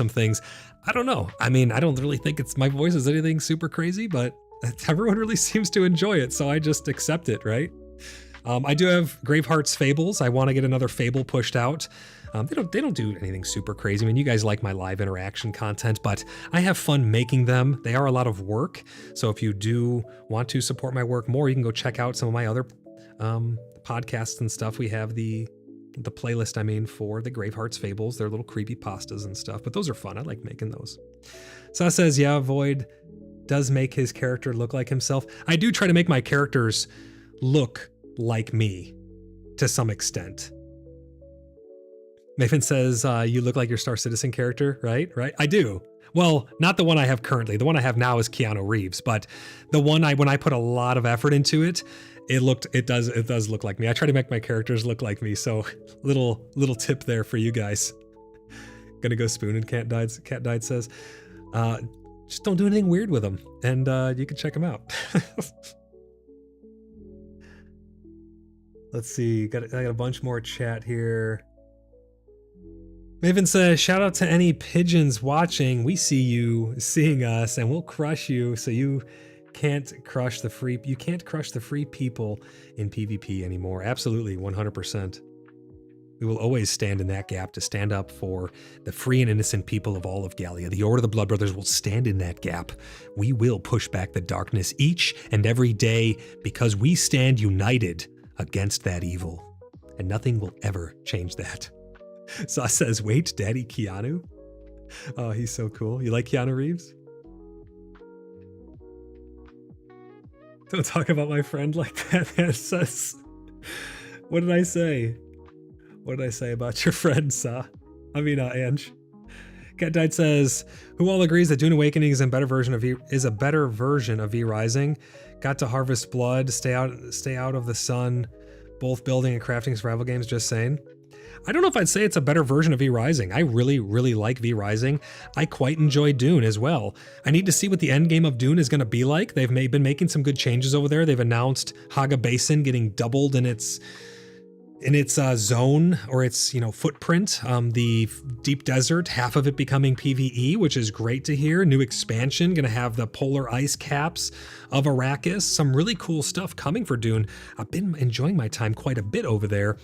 things. I don't know. I mean, I don't really think my voice is anything super crazy, but everyone really seems to enjoy it. So I just accept it, right? I do have Graveheart's Fables. I want to get another Fable pushed out. They don't do anything super crazy. I mean, you guys like my live interaction content, but I have fun making them. They are a lot of work. So if you do want to support my work more, you can go check out some of my other podcasts and stuff. We have the playlist, I mean, for the Graveheart's Fables. They're little creepy pastas and stuff, but those are fun. I like making those. Sa says, yeah, Void does make his character look like himself. I do try to make my characters look like me to some extent. Maven says, you look like your Star Citizen character, right? Right? I do. Well, not the one I have currently. The one I have now is Keanu Reeves, but the one when I put a lot of effort into it, it does look like me. I try to make my characters look like me. So little tip there for you guys. Gonna go spoon and Cat Died says, just don't do anything weird with them, and you can check them out. Let's see. I got a bunch more chat here. Maven says, shout out to any pigeons watching. We see you seeing us, and we'll crush you. So you can't crush the free people in PvP anymore. Absolutely, 100%. We will always stand in that gap to stand up for the free and innocent people of all of Gallia. The Order of the Blood Brothers will stand in that gap. We will push back the darkness each and every day because we stand united against that evil. And nothing will ever change that. Sa says, wait, Daddy Keanu? Oh, he's so cool. You like Keanu Reeves? Don't talk about my friend like that, man. Sus. What did I say? What did I say about your friend, Sa? I mean, Ange. Cat Died says, who all agrees that Dune Awakening is a better version of V Rising? Got to harvest blood, stay out of the sun, both building and crafting survival games, just saying. I don't know if I'd say it's a better version of V Rising. I really, really like V Rising. I quite enjoy Dune as well. I need to see what the end game of Dune is going to be like. They've been making some good changes over there. They've announced Haga Basin getting doubled in its zone or its footprint. The deep desert, half of it becoming PvE, which is great to hear. New expansion, going to have the polar ice caps of Arrakis. Some really cool stuff coming for Dune. I've been enjoying my time quite a bit over there.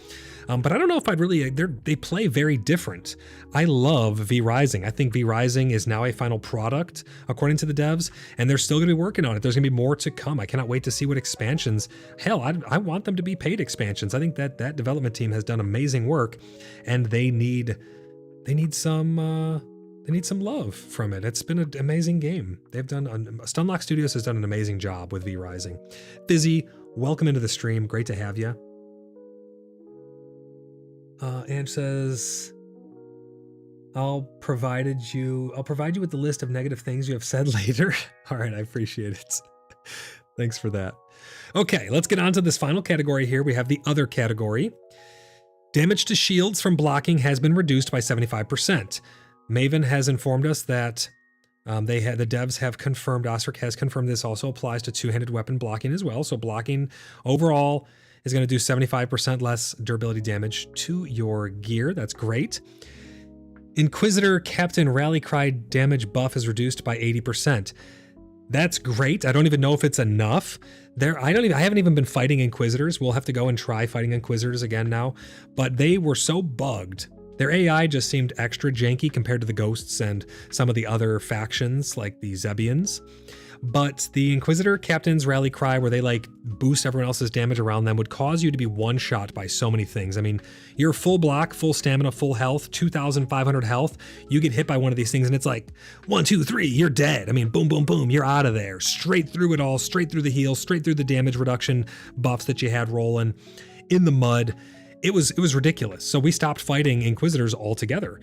But I don't know if I'd really, they play very different. I love V Rising. I think V Rising is now a final product, according to the devs, and they're still going to be working on it. There's going to be more to come. I cannot wait to see what expansions. Hell, I want them to be paid expansions. I think that development team has done amazing work, and they need some love from it. It's been an amazing game. Stunlock Studios has done an amazing job with V Rising. Fizzy, welcome into the stream. Great to have you. Ange says, I'll provide you with the list of negative things you have said later. All right, I appreciate it. Thanks for that. Okay, let's get on to this final category here. We have the other category. Damage to shields from blocking has been reduced by 75%. Maven has informed us that the devs have confirmed, Osric has confirmed this also applies to two-handed weapon blocking as well. So blocking overall is going to do 75% less durability damage to your gear. That's great. Inquisitor Captain Rally Cry damage buff is reduced by 80%. That's great. I don't even know if it's enough. I haven't even been fighting Inquisitors. We'll have to go and try fighting Inquisitors again now. But they were so bugged. Their AI just seemed extra janky compared to the Ghosts and some of the other factions like the Zebians. But the Inquisitor Captain's Rally Cry, where they like boost everyone else's damage around them, would cause you to be one-shot by so many things. I mean, you're full block, full stamina, full health, 2,500 health. You get hit by one of these things and it's like, 1, 2, 3, you're dead. I mean, boom, boom, boom, you're out of there. Straight through it all, straight through the heal, straight through the damage reduction buffs that you had rolling in the mud. It was ridiculous. So we stopped fighting Inquisitors altogether.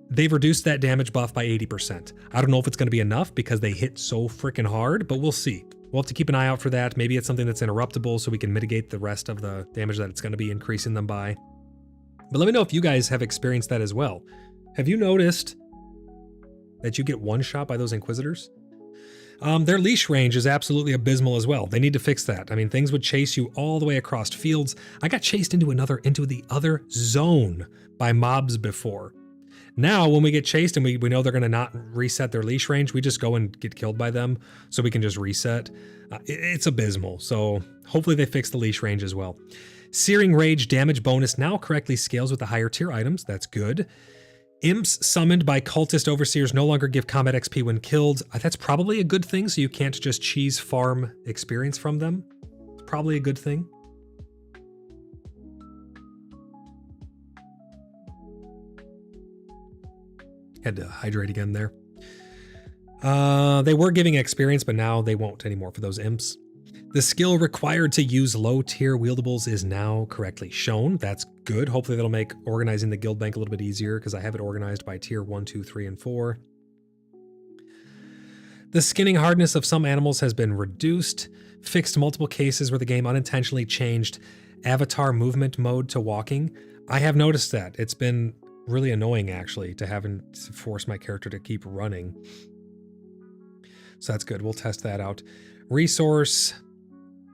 They've reduced that damage buff by 80%. I don't know if it's going to be enough because they hit so freaking hard, but we'll see. We'll have to keep an eye out for that. Maybe it's something that's interruptible so we can mitigate the rest of the damage that it's going to be increasing them by. But let me know if you guys have experienced that as well. Have you noticed that you get one shot by those Inquisitors? Their leash range is absolutely abysmal as well. They need to fix that. I mean, things would chase you all the way across fields. I got chased into the other zone by mobs before. Now, when we get chased and we know they're going to not reset their leash range, we just go and get killed by them so we can just reset. It's abysmal, so hopefully they fix the leash range as well. Searing Rage damage bonus now correctly scales with the higher tier items. That's good. Imps summoned by cultist overseers no longer give combat XP when killed. That's probably a good thing, so you can't just cheese farm experience from them. It's probably a good thing. Had to hydrate again there. They were giving experience, but now they won't anymore for those imps. The skill required to use low tier wieldables is now correctly shown. That's good. Hopefully that'll make organizing the guild bank a little bit easier because I have it organized by tier 1, 2, 3, and 4. The skinning hardness of some animals has been reduced. Fixed multiple cases where the game unintentionally changed avatar movement mode to walking. I have noticed that. It's been really annoying actually to having to force my character to keep running. So that's good. We'll test that out. Resource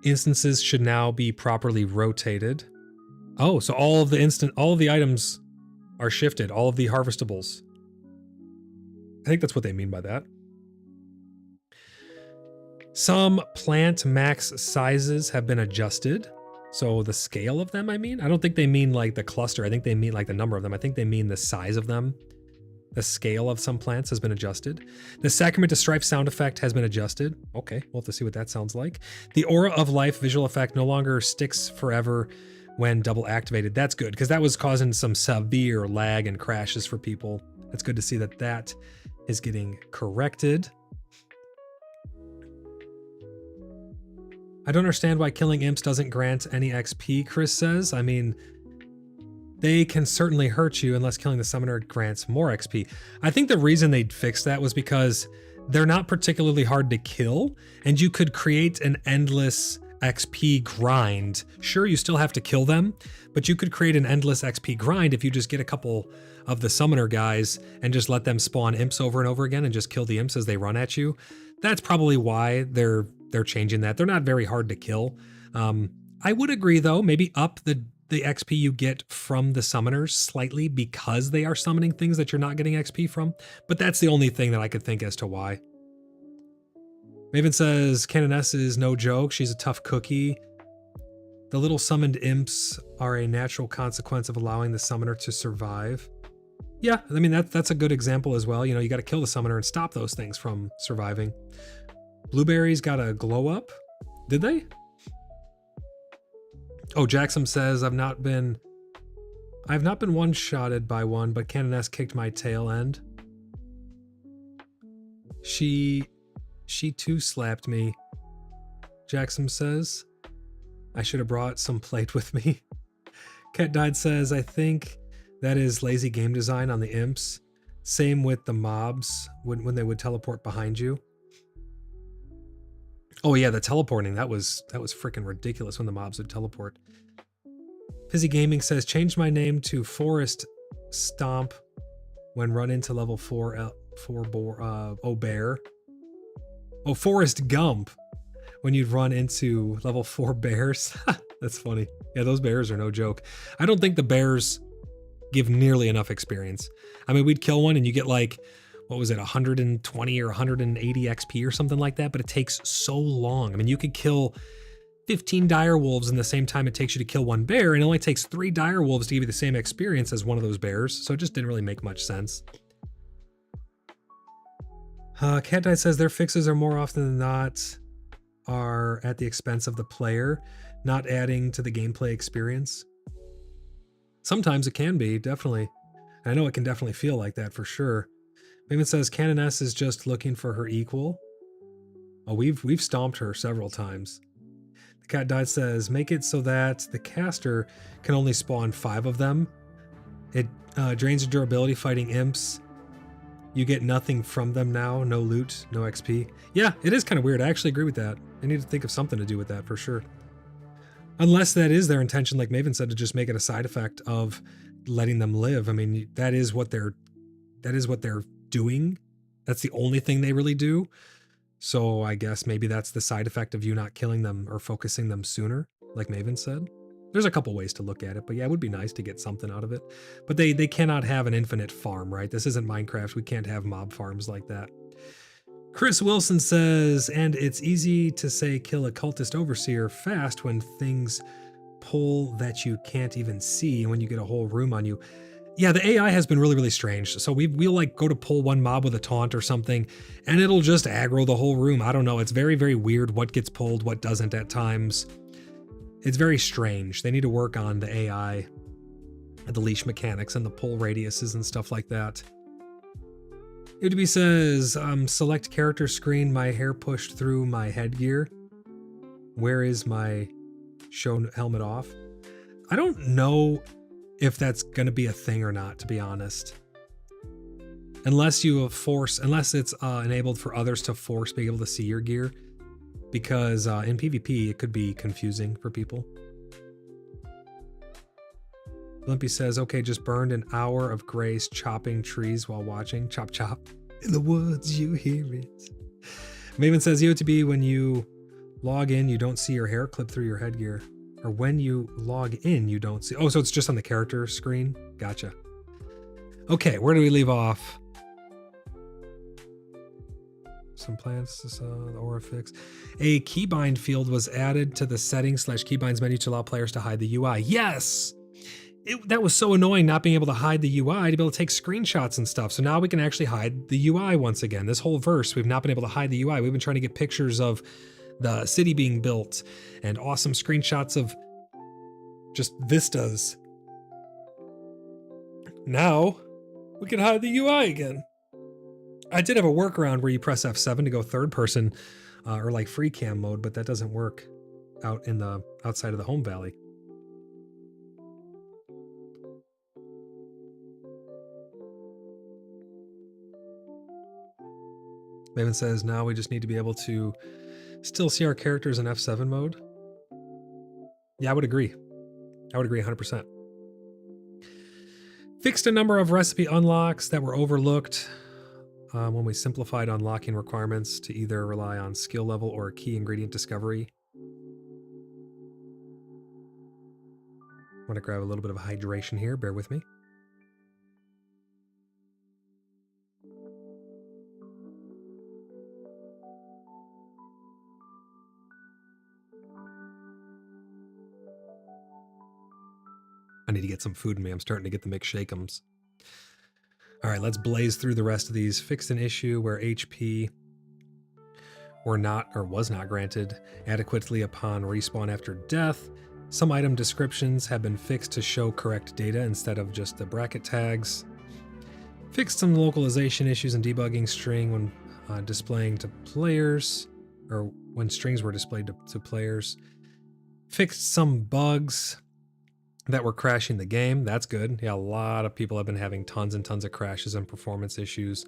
instances should now be properly rotated. Oh, so all of the items are shifted, all of the harvestables. I think that's what they mean by that. Some plant max sizes have been adjusted. So the scale of them, I mean? I don't think they mean like the cluster. I think they mean like the number of them. I think they mean the size of them. The scale of some plants has been adjusted. The Sacrament to Strife sound effect has been adjusted. Okay, we'll have to see what that sounds like. The Aura of Life visual effect no longer sticks forever when double activated. That's good, because that was causing some severe lag and crashes for people. It's good to see that that is getting corrected. I don't understand why killing imps doesn't grant any XP, Chris says. I mean, they can certainly hurt you unless killing the summoner grants more XP. I think the reason they fixed that was because they're not particularly hard to kill, and you could create an endless XP grind. Sure, you still have to kill them, but you could create an endless XP grind if you just get a couple of the summoner guys and just let them spawn imps over and over again and just kill the imps as they run at you. That's probably why they're changing that. They're not very hard to kill. I would agree though, maybe up the XP you get from the summoners slightly because they are summoning things that you're not getting XP from, but that's the only thing that I could think as to why. Maven says, Canoness is no joke. She's a tough cookie. The little summoned imps are a natural consequence of allowing the summoner to survive. Yeah, I mean, that's a good example as well. You know, you got to kill the summoner and stop those things from surviving. Blueberries got a glow up. Did they? Oh, Jackson says, I've not been one-shotted by one, but Cannon S kicked my tail end. She too slapped me, Jackson says. I should have brought some plate with me. Cat Died says, I think that is lazy game design on the imps. Same with the mobs when they would teleport behind you. Oh yeah, the teleporting, that was freaking ridiculous when the mobs would teleport. Fizzy Gaming says, changed my name to Forest Stomp when run into level 4 bear. Oh, Forest Gump when you'd run into level 4 bears. That's funny. Yeah, those bears are no joke. I don't think the bears give nearly enough experience. I mean, we'd kill one and you get like, what was it, 120 or 180 XP or something like that, but it takes so long. I mean, you could kill 15 dire wolves in the same time it takes you to kill one bear, and it only takes 3 dire wolves to give you the same experience as one of those bears, so it just didn't really make much sense. Cat Diet says their fixes are more often than not are at the expense of the player, not adding to the gameplay experience. Sometimes it can be, definitely. I know it can definitely feel like that for sure. Mayman says Cannon S is just looking for her equal. Oh, we've stomped her several times. The Cat Died says, make it so that the caster can only spawn 5 of them. It drains your durability fighting imps. You get nothing from them now. No loot, no XP. Yeah, it is kind of weird. I actually agree with that. I need to think of something to do with that for sure. Unless that is their intention, like Maven said, to just make it a side effect of letting them live. I mean, that is what they're doing. That's the only thing they really do. So I guess maybe that's the side effect of you not killing them or focusing them sooner, like Maven said. There's a couple ways to look at it, but yeah, it would be nice to get something out of it. But they cannot have an infinite farm, right? This isn't Minecraft. We can't have mob farms like that. Chris Wilson says, and it's easy to say kill a cultist overseer fast when things pull that you can't even see when you get a whole room on you. Yeah, the AI has been really, really strange. So we'll like go to pull one mob with a taunt or something, and it'll just aggro the whole room. I don't know. It's very, very weird what gets pulled, what doesn't at times. It's very strange. They need to work on the AI, the leash mechanics, and the pull radiuses and stuff like that. UDB says, select character screen, my hair pushed through my headgear. Where is my show helmet off? I don't know if that's going to be a thing or not, to be honest. Unless it's enabled for others to be able to see your gear. Because in PvP, it could be confusing for people. Limpy says, okay, just burned an hour of grace chopping trees while watching. Chop, chop. In the woods, you hear it. Maven says, EOTB, when you log in, you don't see your hair clip through your headgear. Or when you log in, you don't see. Oh, so it's just on the character screen? Gotcha. Okay, where do we leave off? Some plants, the aura fix. A keybind field was added to the settings/keybinds menu to allow players to hide the UI. Yes! That was so annoying not being able to hide the UI, to be able to take screenshots and stuff. So now we can actually hide the UI once again. This whole verse, we've not been able to hide the UI. We've been trying to get pictures of the city being built and awesome screenshots of just vistas. Now we can hide the UI again. I did have a workaround where you press F7 to go third person or like free cam mode, but that doesn't work out in the outside of the home valley. Maven says now we just need to be able to still see our characters in F7 mode. Yeah, I would agree. I would agree 100%. Fixed a number of recipe unlocks that were overlooked when we simplified unlocking requirements to either rely on skill level or key ingredient discovery. I want to grab a little bit of hydration here. Bear with me. I need to get some food in me. I'm starting to get the McShake'ems. All right, let's blaze through the rest of these. Fixed an issue where HP was not granted adequately upon respawn after death. Some item descriptions have been fixed to show correct data instead of just the bracket tags. Fixed some localization issues in debugging string when displaying to players, or when strings were displayed to players. Fixed some bugs that were crashing the game. That's good. Yeah, a lot of people have been having tons and tons of crashes and performance issues.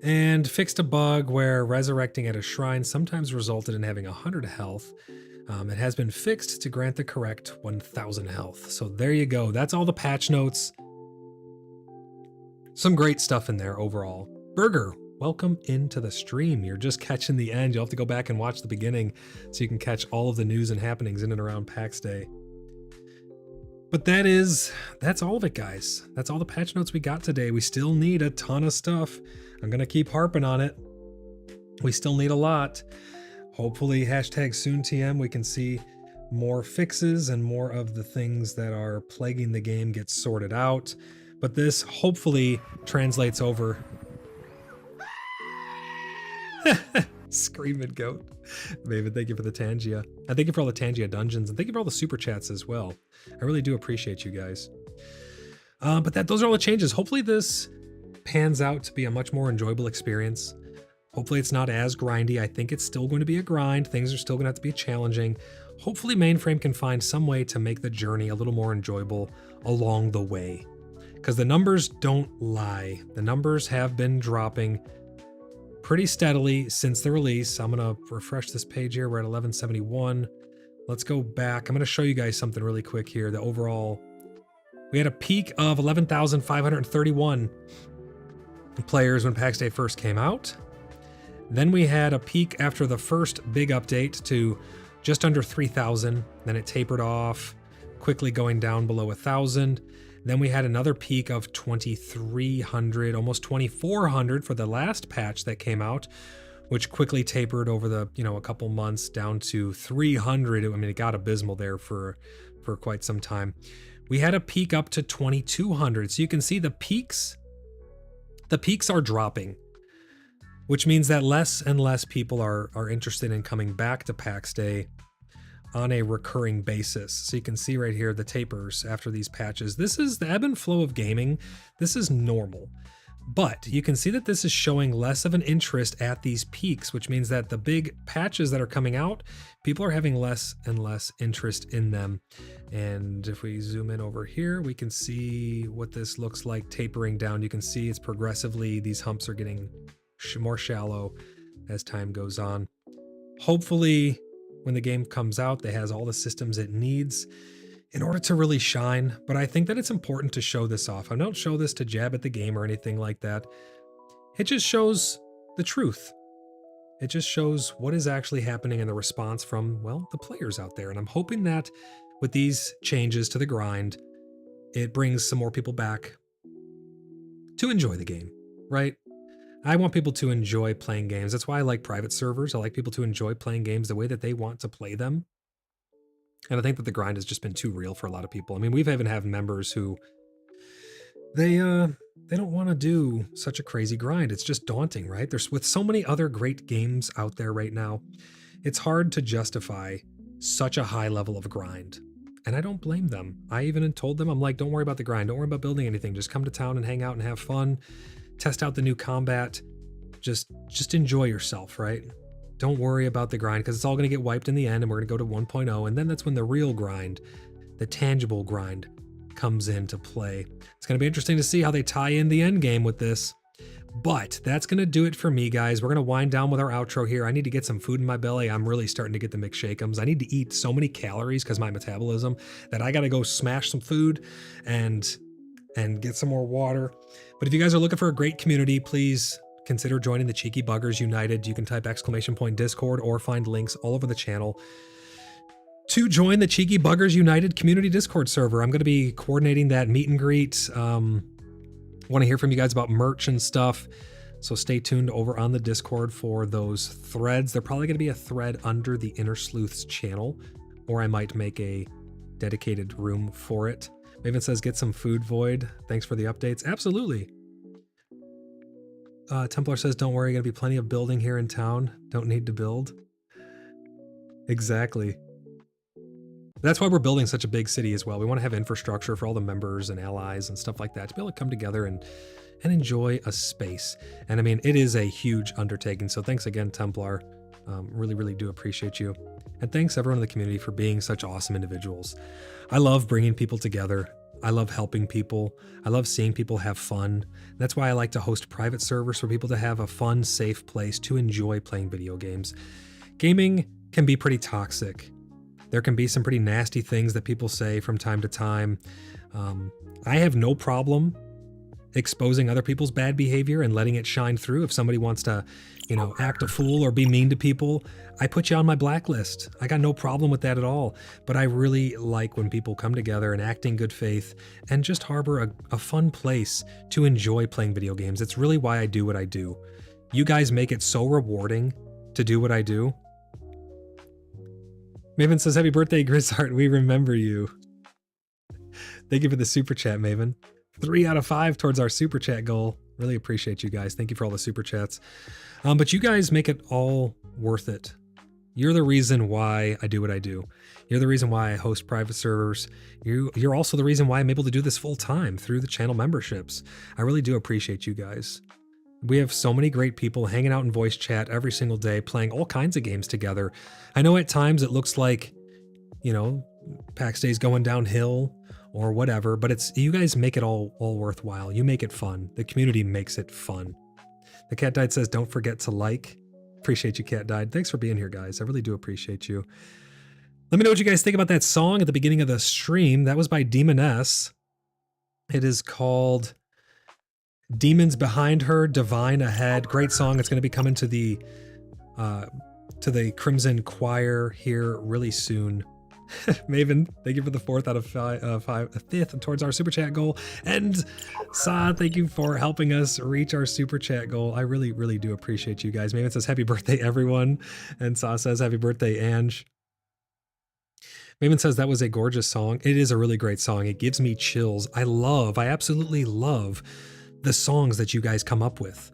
And fixed a bug where resurrecting at a shrine sometimes resulted in having 100 health. It has been fixed to grant the correct 1000 health. So there you go. That's all the patch notes. Some great stuff in there overall. Burger, welcome into the stream. You're just catching the end. You'll have to go back and watch the beginning so you can catch all of the news and happenings in and around PAX Day. But that's all of it, guys. That's all the patch notes we got today. We still need a ton of stuff. I'm going to keep harping on it. We still need a lot. Hopefully, #SoonTM, we can see more fixes and more of the things that are plaguing the game get sorted out. But this hopefully translates over. Screaming goat. Maven, thank you for the Tangia. And thank you for all the Tangia dungeons. And thank you for all the super chats as well. I really do appreciate you guys. But those are all the changes. Hopefully this pans out to be a much more enjoyable experience. Hopefully it's not as grindy. I think it's still going to be a grind. Things are still going to have to be challenging. Hopefully Mainframe can find some way to make the journey a little more enjoyable along the way. Because the numbers don't lie. The numbers have been dropping pretty steadily since the release. I'm going to refresh this page here. We're at 1171. Let's go back. I'm going to show you guys something really quick here. The overall, we had a peak of 11,531 players when PAX Day first came out. Then we had a peak after the first big update to just under 3,000. Then it tapered off, quickly going down below 1,000. Then we had another peak of 2,300, almost 2,400 for the last patch that came out, which quickly tapered over the, a couple months down to 300. I mean, it got abysmal there for quite some time. We had a peak up to 2,200. So you can see the peaks are dropping, which means that less and less people are interested in coming back to PAX Day on a recurring basis. So you can see right here the tapers after these patches. This is the ebb and flow of gaming. This is normal. But you can see that this is showing less of an interest at these peaks, which means that the big patches that are coming out, people are having less and less interest in them. And if we zoom in over here, we can see what this looks like tapering down. You can see it's progressively, these humps are getting more shallow as time goes on. Hopefully, when the game comes out, it has all the systems it needs in order to really shine. But I think that it's important to show this off. I don't show this to jab at the game or anything like that. It just shows the truth. It just shows what is actually happening in the response from, well, the players out there. And I'm hoping that with these changes to the grind, it brings some more people back to enjoy the game, right? I want people to enjoy playing games. That's why I like private servers. I like people to enjoy playing games the way that they want to play them. And I think that the grind has just been too real for a lot of people. I mean, we've even had members who they don't want to do such a crazy grind. It's just daunting, right? There's with so many other great games out there right now, it's hard to justify such a high level of grind. And I don't blame them. I even told them, I'm like, don't worry about the grind. Don't worry about building anything. Just come to town and hang out and have fun. Test out the new combat. Just enjoy yourself, right? Don't worry about the grind because it's all going to get wiped in the end and we're going to go to 1.0. And then that's when the real grind, the tangible grind, comes into play. It's going to be interesting to see how they tie in the end game with this. But that's going to do it for me, guys. We're going to wind down with our outro here. I need to get some food in my belly. I'm really starting to get the McShake'ems. I need to eat so many calories because my metabolism that I got to go smash some food and get some more water. But if you guys are looking for a great community, please consider joining the Cheeky Buggers United. You can type !Discord or find links all over the channel to join the Cheeky Buggers United community Discord server. I'm going to be coordinating that meet and greet. Want to hear from you guys about merch and stuff. So stay tuned over on the Discord for those threads. They're probably going to be a thread under the Inner Sleuths channel, or I might make a dedicated room for it. Maven says, get some food, Void. Thanks for the updates. Absolutely. Templar says, don't worry, going to be plenty of building here in town. Don't need to build. Exactly. That's why we're building such a big city as well. We want to have infrastructure for all the members and allies and stuff like that to be able to come together and enjoy a space. And I mean, it is a huge undertaking. So thanks again, Templar. Really, really do appreciate you. And thanks everyone in the community for being such awesome individuals. I love bringing people together. I love helping people. I love seeing people have fun. That's why I like to host private servers for people to have a fun, safe place to enjoy playing video games. Gaming can be pretty toxic. There can be some pretty nasty things that people say from time to time. I have no problem exposing other people's bad behavior and letting it shine through. If somebody wants to, act a fool or be mean to people, I put you on my blacklist. I got no problem with that at all. But I really like when people come together and act in good faith and just harbor a fun place to enjoy playing video games. It's really why I do what I do. You guys make it so rewarding to do what I do. Maven says, happy birthday, Grizzart. We remember you. Thank you for the super chat, Maven. 3 out of 5 towards our super chat goal. Really appreciate you guys. Thank you for all the super chats. But you guys make it all worth it. You're the reason why I do what I do. You're the reason why I host private servers. You're also the reason why I'm able to do this full time through the channel memberships. I really do appreciate you guys. We have so many great people hanging out in voice chat every single day, playing all kinds of games together. I know at times it looks like, PAX Day's going downhill or whatever, but you guys make it all worthwhile. You make it fun. The community makes it fun. The Cat Died says, don't forget to like. Appreciate you, Cat Died. Thanks for being here, guys. I really do appreciate you. Let me know what you guys think about that song at the beginning of the stream. That was by Demon S. It is called Demons Behind Her, Divine Ahead. Great song. It's going to be coming to the Crimson Choir here really soon. Maven, thank you for the 4th out of 5th towards our super chat goal. And Sa, thank you for helping us reach our super chat goal. I really, really do appreciate you guys. Maven says, happy birthday, everyone. And Sa says, happy birthday, Ange. Maven says, that was a gorgeous song. It is a really great song. It gives me chills. I absolutely love the songs that you guys come up with.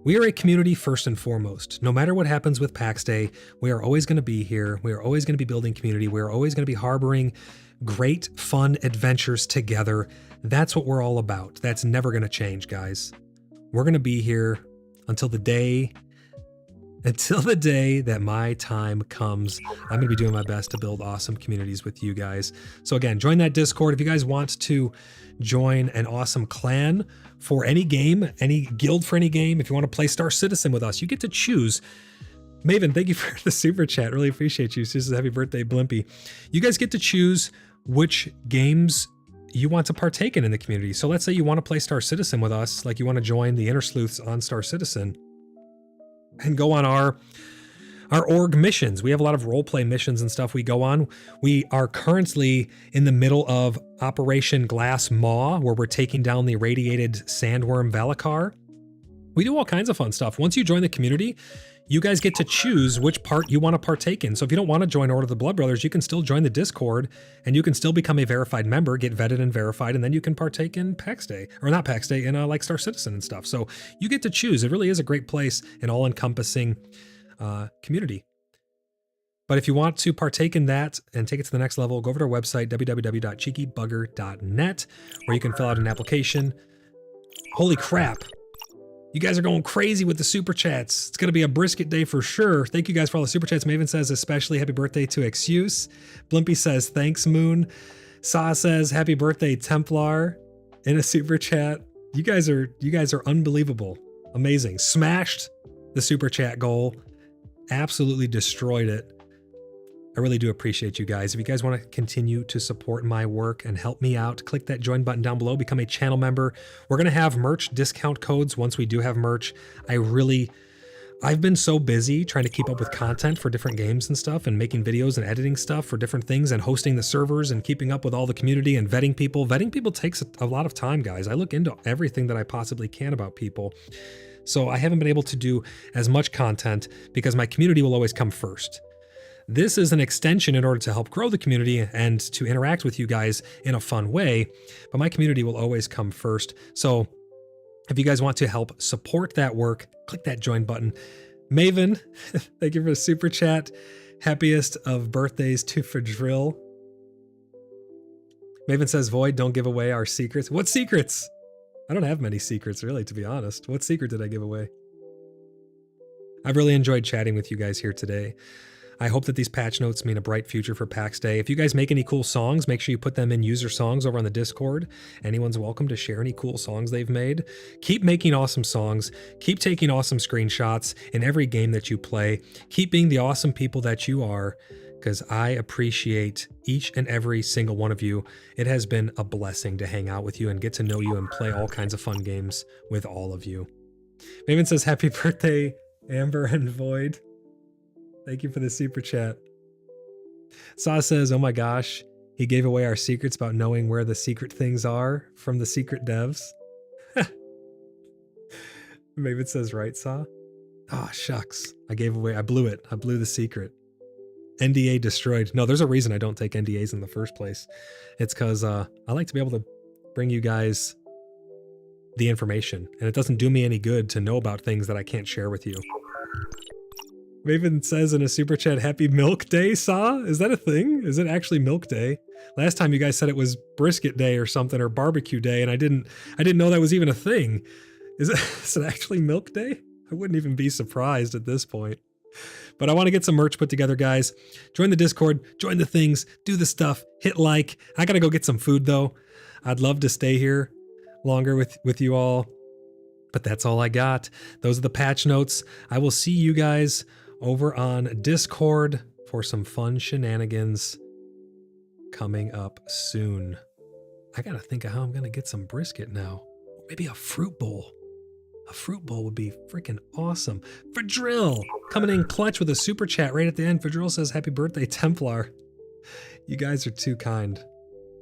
We are a community first and foremost. No matter what happens with PAX Day, we are always going to be here. We are always going to be building community. We are always going to be harboring great, fun adventures together. That's what we're all about. That's never going to change, guys. We're going to be here until the day that my time comes. I'm going to be doing my best to build awesome communities with you guys. So again, join that Discord. If you guys want to join an awesome clan for any game, any guild for any game, if you want to play Star Citizen with us, you get to choose. Maven, thank you for the super chat. Really appreciate you. This is happy birthday, Blimpy. You guys get to choose which games you want to partake in the community. So let's say you want to play Star Citizen with us, like you want to join the Inner Sleuths on Star Citizen and go on our org missions. We have a lot of roleplay missions and stuff we go on. We are currently in the middle of Operation Glass Maw, where we're taking down the irradiated sandworm Valakar. We do all kinds of fun stuff. Once you join the community, you guys get to choose which part you want to partake in. So if you don't want to join Order of the Blood Brothers, you can still join the Discord and you can still become a verified member, get vetted and verified, and then you can partake in PAX Day, or not PAX Day, in like Star Citizen and stuff. So you get to choose. It really is a great place, an all-encompassing community. But if you want to partake in that and take it to the next level, go over to our website, www.cheekybugger.net, where you can fill out an application. Holy crap. You guys are going crazy with the super chats. It's going to be a brisket day for sure. Thank you guys for all the super chats. Maven says, especially happy birthday to Excuse. Blimpy says, thanks, Moon. Sa says, happy birthday, Templar, in a super chat. You guys are unbelievable. Amazing. Smashed the super chat goal. Absolutely destroyed it. I really do appreciate you guys. If you guys want to continue to support my work and help me out, click that join button down below, become a channel member. We're going to have merch discount codes once we do have merch. I've been so busy trying to keep up with content for different games and stuff, and making videos and editing stuff for different things, and hosting the servers and keeping up with all the community and vetting people. Vetting people takes a lot of time, guys. I look into everything that I possibly can about people. So I haven't been able to do as much content because my community will always come first. This is an extension in order to help grow the community and to interact with you guys in a fun way, but my community will always come first. So if you guys want to help support that work, click that join button. Maven, thank you for the super chat. Happiest of birthdays to Fadril. Maven says, Void, don't give away our secrets. What secrets? I don't have many secrets, really, to be honest. What secret did I give away? I've really enjoyed chatting with you guys here today. I hope that these patch notes mean a bright future for PAX Day. If you guys make any cool songs, make sure you put them in user songs over on the Discord. Anyone's welcome to share any cool songs they've made. Keep making awesome songs. Keep taking awesome screenshots in every game that you play. Keep being the awesome people that you are, because I appreciate each and every single one of you. It has been a blessing to hang out with you and get to know you and play all kinds of fun games with all of you. Maven says, happy birthday, Amber and Void. Thank you for the super chat. Saw says, oh my gosh, he gave away our secrets about knowing where the secret things are from the secret devs. Maven says, right, Saw? Oh, shucks. I blew it. I blew the secret. NDA destroyed. No, there's a reason I don't take NDAs in the first place. It's because I like to be able to bring you guys the information, and it doesn't do me any good to know about things that I can't share with you. Maven says in a super chat, happy milk day, Saw? Is that a thing? Is it actually milk day? Last time you guys said it was brisket day or something, or barbecue day, and I didn't know that was even a thing. Is it actually milk day? I wouldn't even be surprised at this point. But I want to get some merch put together, guys. Join the Discord, join the things, do the stuff, hit like. I gotta go get some food though. I'd love to stay here longer with you all, but that's all I got. Those are the patch notes. I will see you guys over on Discord for some fun shenanigans coming up soon. I gotta think of how I'm gonna get some brisket now. Maybe a fruit bowl. A fruit bowl would be freaking awesome. Fadrill coming in clutch with a super chat right at the end. Fadrill says, happy birthday, Templar. You guys are too kind.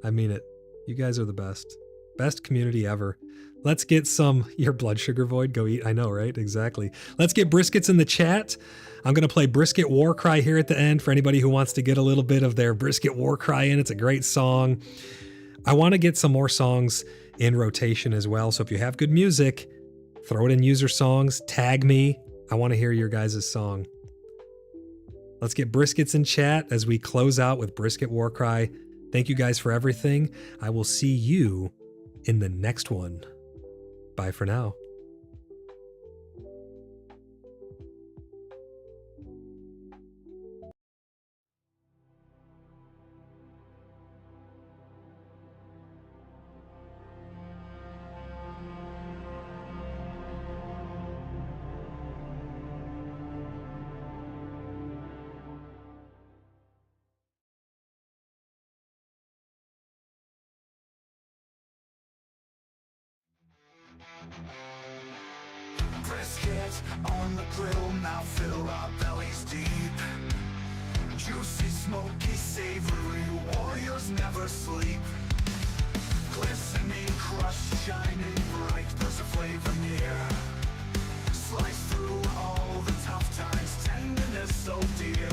I mean it. You guys are the best. Best community ever. Let's get some, your blood sugar Void, go eat. I know, right? Exactly. Let's get briskets in the chat. I'm going to play Brisket War Cry here at the end for anybody who wants to get a little bit of their Brisket War Cry in. It's a great song. I want to get some more songs in rotation as well. So if you have good music, throw it in user songs, tag me. I want to hear your guys' song. Let's get briskets in chat as we close out with Brisket War Cry. Thank you guys for everything. I will see you in the next one. Bye for now. Brisket on the grill, now fill our bellies deep. Juicy, smoky, savory, warriors never sleep. Glistening, crushed, shining bright, there's a flavor near. Slice through all the tough times, tenderness so dear.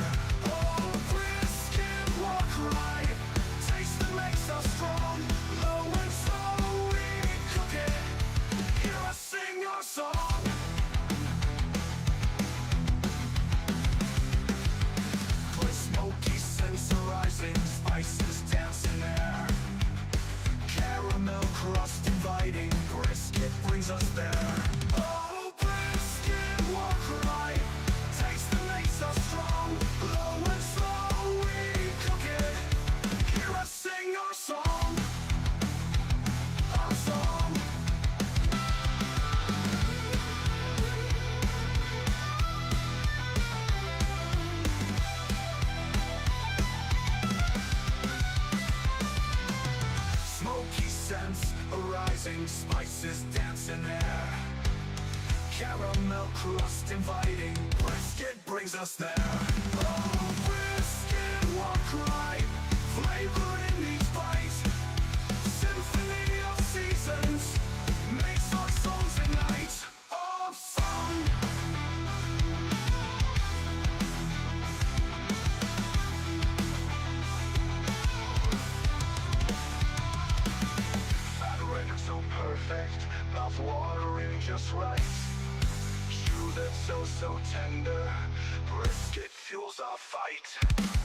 Oh, brisket walk right, taste that makes us strong. Low and slow we cook it, hear us sing our song. With smoky scents arising, spices dancing air. Caramel crust inviting, brisket brings us there. Oh, brisket walk right, taste that makes us strong. Low and slow we cook it, hear us sing our song. Our song. Smoky scents arising, spices dancing air. Caramel crust inviting, brisket brings us there. Oh, brisket walk right, flavored in each bite. Symphony of seasons, makes our songs ignite. Of song. Fat so perfect, mouth watering just right. Chew that's so tender, brisket fuels our fight.